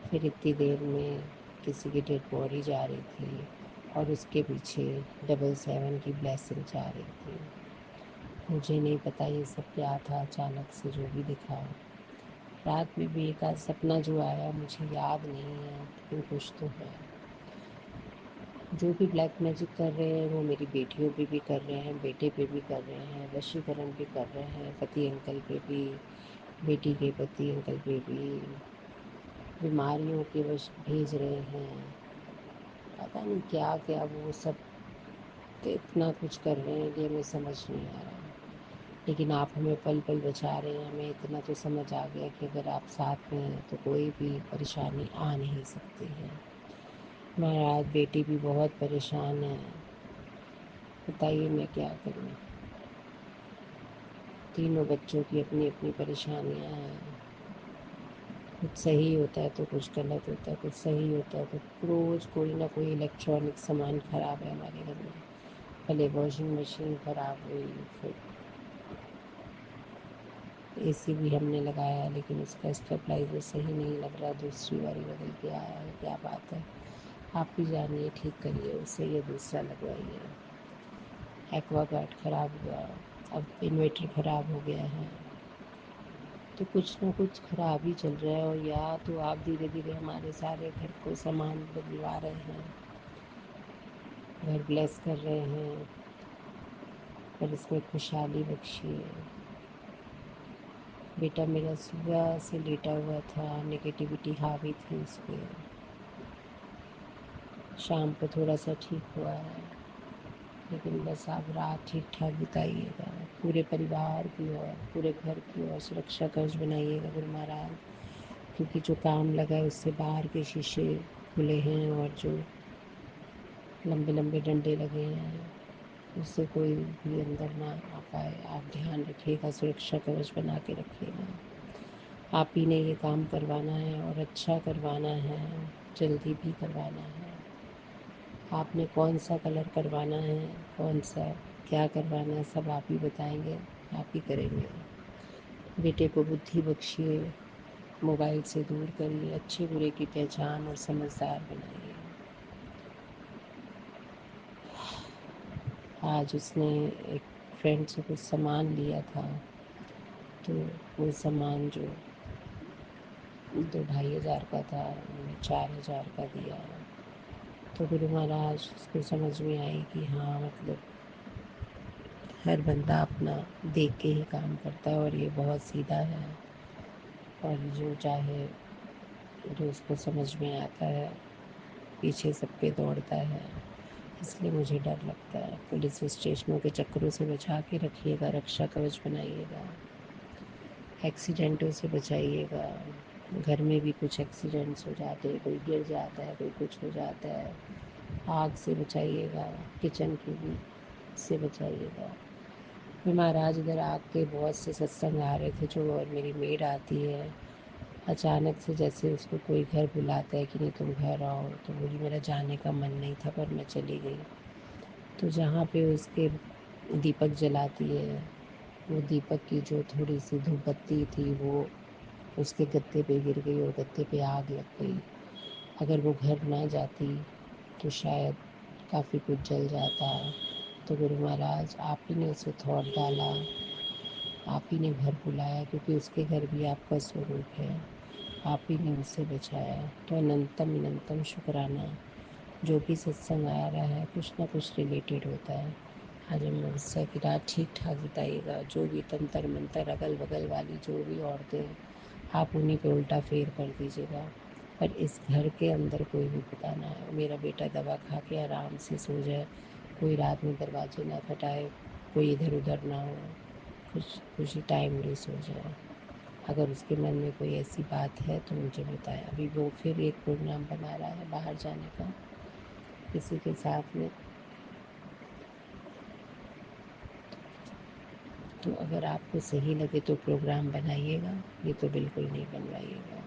फिर इतनी देर में किसी की डेड बॉडी जा रही थी और उसके पीछे 777 की ब्लेसिंग जा रही थी। मुझे नहीं पता ये सब क्या था, अचानक से जो भी दिखा। रात में भी एक आध सपना जो आया मुझे याद नहीं है, लेकिन कुछ तो है। जो भी ब्लैक मैजिक कर रहे हैं वो मेरी बेटियों पे भी कर रहे हैं, बेटे पे भी कर रहे हैं, वशीकरण भी कर रहे हैं, पति अंकल पे भी, बेटी के पति अंकल पे भी, बीमारियों के वश भेज रहे हैं, पता नहीं क्या क्या वो सब इतना कुछ कर रहे हैं कि हमें समझ नहीं आ रहा। लेकिन आप हमें पल पल बचा रहे हैं। हमें इतना तो समझ आ गया कि अगर आप साथ में हैं तो कोई भी परेशानी आ नहीं सकती है। महाराज बेटी भी बहुत परेशान है, बताइए मैं क्या करूं। तीनों बच्चों की अपनी अपनी परेशानियां हैं, कुछ सही होता है तो कुछ गलत होता है, कुछ सही होता है तो रोज़ कोई ना कोई इलेक्ट्रॉनिक सामान ख़राब है हमारे घर में, पहले वॉशिंग मशीन ख़राब हुई, फिर एसी भी हमने लगाया लेकिन उसका स्टेबलाइज़र सही नहीं लग रहा, दूसरी बारी बदल के आया है। क्या बात है, आप भी जानिए, ठीक करिए उससे, ये दूसरा लगवाइए। एक्वागार्ड ख़राब हुआ, अब इन्वर्टर ख़राब हो गया है। तो कुछ ना कुछ ख़राब ही चल रहा है। और या तो आप धीरे धीरे हमारे सारे घर को सामान बदलवा रहे हैं, घर ब्लेस कर रहे हैं, पर इसमें खुशहाली बख्शिए। बेटा मेरा सुबह से लेटा हुआ था, नेगेटिविटी हावी थी उस पर। शाम को थोड़ा सा ठीक हुआ है, लेकिन बस आप रात ठीक ठाक बिताइएगा। पूरे परिवार की और पूरे घर की और सुरक्षा कवच बनाइएगा गुरु महाराज, क्योंकि जो काम लगा है उससे बाहर के शीशे खुले हैं और जो लंबे लंबे डंडे लगे हैं उससे कोई भी अंदर ना आ पाए। आप ध्यान रखिएगा, सुरक्षा कवच बना के रखिएगा। आप ही ने ये काम करवाना है और अच्छा करवाना है, जल्दी भी करवाना है। आपने कौन सा कलर करवाना है, कौन सा क्या करवाना है, सब आप ही बताएंगे, आप ही करेंगे। बेटे को बुद्धि बख्शिए, मोबाइल से दूर करिए, अच्छे बुरे की पहचान और समझदार बनाइए। आज उसने एक फ्रेंड से कुछ सामान लिया था, तो वो सामान जो 2-2,500 का था, उन्होंने 4,000 का दिया। तो गुरु महाराज उसको समझ में आई कि हाँ, मतलब हर बंदा अपना देख के ही काम करता है और ये बहुत सीधा है, और जो चाहे, जो उसको समझ में आता है, पीछे सबके दौड़ता है। इसलिए मुझे डर लगता है। पुलिस स्टेशनों के चक्करों से बचा के रखिएगा, रक्षा कवच बनाइएगा, एक्सीडेंटों से बचाइएगा। घर में भी कुछ एक्सीडेंट्स हो जाते हैं, कोई गिर जाता है, कोई कुछ हो जाता है, आग से बचाइएगा, किचन की भी से बचाइएगा। फिर महाराज इधर आग के बहुत से सत्संग आ रहे थे जो, और मेरी मेड आती है अचानक से, जैसे उसको कोई घर बुलाता है कि नहीं तुम घर आओ, तो बोली मेरा जाने का मन नहीं था पर मैं चली गई। तो जहाँ पे उसके दीपक जलाती है, वो दीपक की जो थोड़ी सी धूप बत्ती थी वो उसके गत्ते पे गिर गई और गत्ते पे आग लग गई। अगर वो घर ना जाती तो शायद काफ़ी कुछ जल जाता। तो गुरु महाराज आप ही ने उसे थॉट डाला, आप ही ने घर बुलाया, क्योंकि उसके घर भी आपका स्वरूप है, आप ही ने उसे बचाया। तो अनंतम अनंतम शुक्राना। जो भी सत्संग आ रहा है कुछ ना कुछ रिलेटेड होता है। आज अमावस्या की रात ठीक ठाक बिताइएगा। जो भी तंत्र मंत्र अगल बगल वाली जो भी औरतें, आप उन्हीं पे उल्टा फेर कर दीजिएगा। पर इस घर के अंदर कोई भी पता ना है। मेरा बेटा दवा खा के आराम से सो जाए, कोई रात में दरवाजे ना खटाए, कोई इधर उधर ना हो, कुछ कुछ ही टाइमली सो जाए। अगर उसके मन में कोई ऐसी बात है तो मुझे बताए। अभी वो फिर एक प्रोग्राम बना रहा है बाहर जाने का किसी के साथ में। तो अगर आपको सही लगे तो प्रोग्राम बनाइएगा, ये तो बिल्कुल नहीं बनवाइएगा।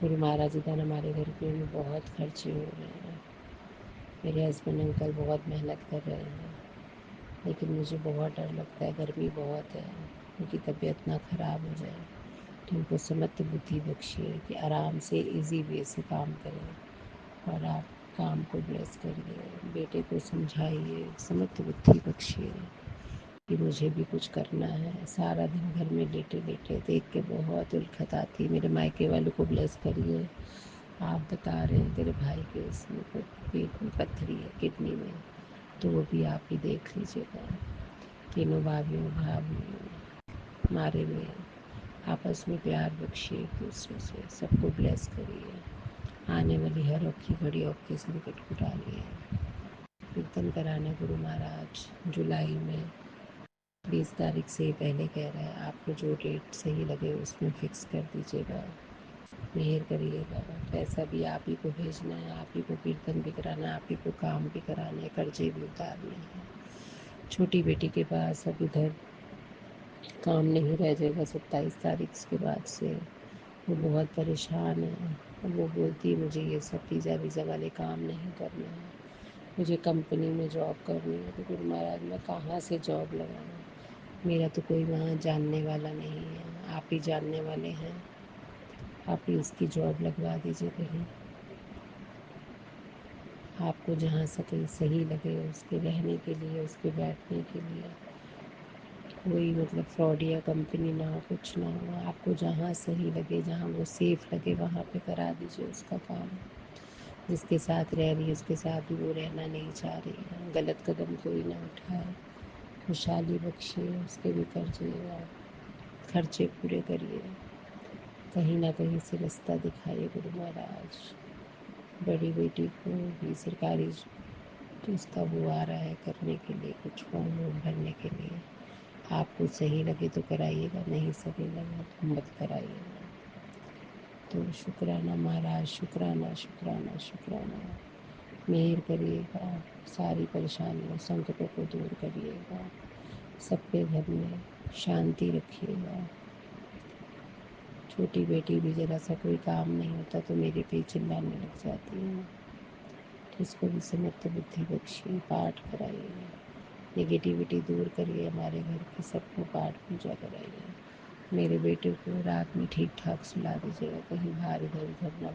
गुरु महाराज इधर हमारे घर पे में बहुत खर्चे हो रहे हैं। मेरे हस्बैंड अंकल बहुत मेहनत कर रहे हैं, लेकिन मुझे बहुत डर लगता है, गर्मी बहुत है, उनकी तबीयत ना ख़राब हो जाए। तो उनको समर्थ बुद्धि बख्शिए कि आराम से इजी वे से काम करें और आप काम को ब्लेस करिए। बेटे को समझाइए, समर्थ बुद्धि बख्शिए कि मुझे भी कुछ करना है। सारा दिन घर में लेटे लेटे देख के बहुत उल्खत आती है। मेरे मायके वालों को ब्लेस करिए। आप बता रहे हैं तेरे भाई के इसमें पेट में पत्थरी है, किडनी में, तो वो भी आप ही देख लीजिएगा। तीनों भाइयों भाभी मारे में आपस में प्यार बख्शिए एक दूसरे से, सबको ब्लेस करिए। आने वाली हर औखी घड़ी औखे संकट को टालिए। कीर्तन कराना गुरु महाराज जुलाई में 20 तारीख से पहले कह रहा है। आपको जो डेट सही लगे उसमें फ़िक्स कर दीजिएगा, मेहर करिएगा। पैसा भी आप ही को भेजना है, आप ही को कीर्तन भी कराना है, आप ही को काम भी कराने हैं, कर्जे भी उतारने हैं। छोटी बेटी के पास अब इधर काम नहीं रह जाएगा 27 तारीख के बाद से। वो बहुत परेशान है। वो बोलती है मुझे ये सब वीज़ा वीज़ा वाले काम नहीं करना है। मुझे कंपनी में जॉब करनी है। तो गुरु महाराज मैं कहाँ से जॉब लगाऊँ, मेरा तो कोई वहाँ जानने वाला नहीं है, आप ही जानने वाले हैं, आप ही उसकी जॉब लगवा दीजिए कहीं, आपको जहाँ से कहीं सही लगे उसके रहने के लिए, उसके बैठने के लिए। कोई मतलब फ्रॉडिया कंपनी ना हो, कुछ ना हो, आपको जहाँ सही लगे, जहाँ वो सेफ लगे वहाँ पे करा दीजिए उसका काम। जिसके साथ रह रही है उसके साथ भी वो रहना नहीं चाह रही है, गलत कदम कोई ना उठाए, खुशहाली बख्शिए, उसके भी खर्चे पूरे करिए, कहीं ना कहीं से रास्ता दिखाइए गुरु महाराज। बड़ी बेटी को भी सरकारी उसका वो आ रहा है करने के लिए, कुछ फॉर्म वॉर्म भरने के लिए, आपको सही लगे तो कराइएगा, नहीं सही लगे तो मत कराइएगा। तो शुक्राना महाराज, शुक्राना शुक्राना शुक्राना। मेहर करिएगा, सारी परेशानियों संकटों को दूर करिएगा, सबके घर में शांति रखिएगा। छोटी बेटी भी ज़रा सा कोई काम नहीं होता तो मेरे पे चिल्लाने लग जाती है, तो उसको भी समर्थ बुद्धि बख्शिए, पाठ कराइए, नेगेटिविटी दूर करिए हमारे घर की, सबको पाठ पूजा कराइए। मेरे बेटे को रात में ठीक ठाक सुला दीजिएगा, कहीं बाहर इधर उधर ना,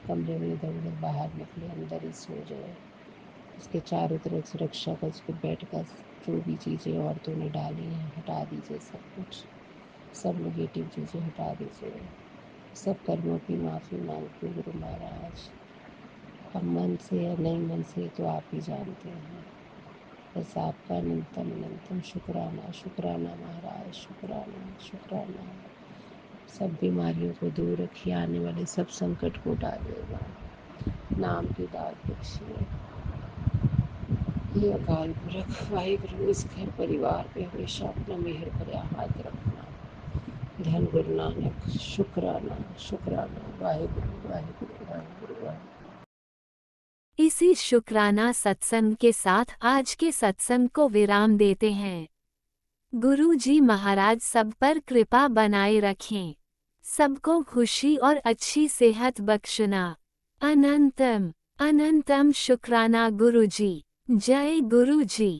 कमरे में इधर उधर बाहर निकले, अंदर ही सो जाए। उसके चारों तरफ सुरक्षा का, उसके बेड का जो भी चीज़ें औरतों ने डाली हैं हटा दीजिए, सब कुछ, सब नेगेटिव चीज़ें हटा दीजिए, सब कर्मों की माफ़ी मांगती गुरु महाराज। अब मन से या नहीं मन से तो आप ही जानते हैं, बस आपका अनंतम अनंतम शुक्राना शुक्राना महाराज, शुक्राना शुक्राना। सब बीमारियों को दूर रखिए, आने वाले सब संकट को टालिएगा, नाम की दात बख्शिए। ये अकाल पुरख वाहिगुरु इस घर परिवार पे हमेशा अपना मेहर भरा हाथ रखना। धन गुरु नानक, शुक्राना शुक्राना, वाहिगुरु वाहिगुरु वाहिगुरु वाहिगुरु। इसी शुक्राना सत्संग के साथ आज के सत्संग को विराम देते हैं। गुरु जी महाराज सब पर कृपा बनाए रखें, सबको खुशी और अच्छी सेहत बख्शना। अनंतम अनंतम शुक्राना गुरु जी। जय गुरु जी।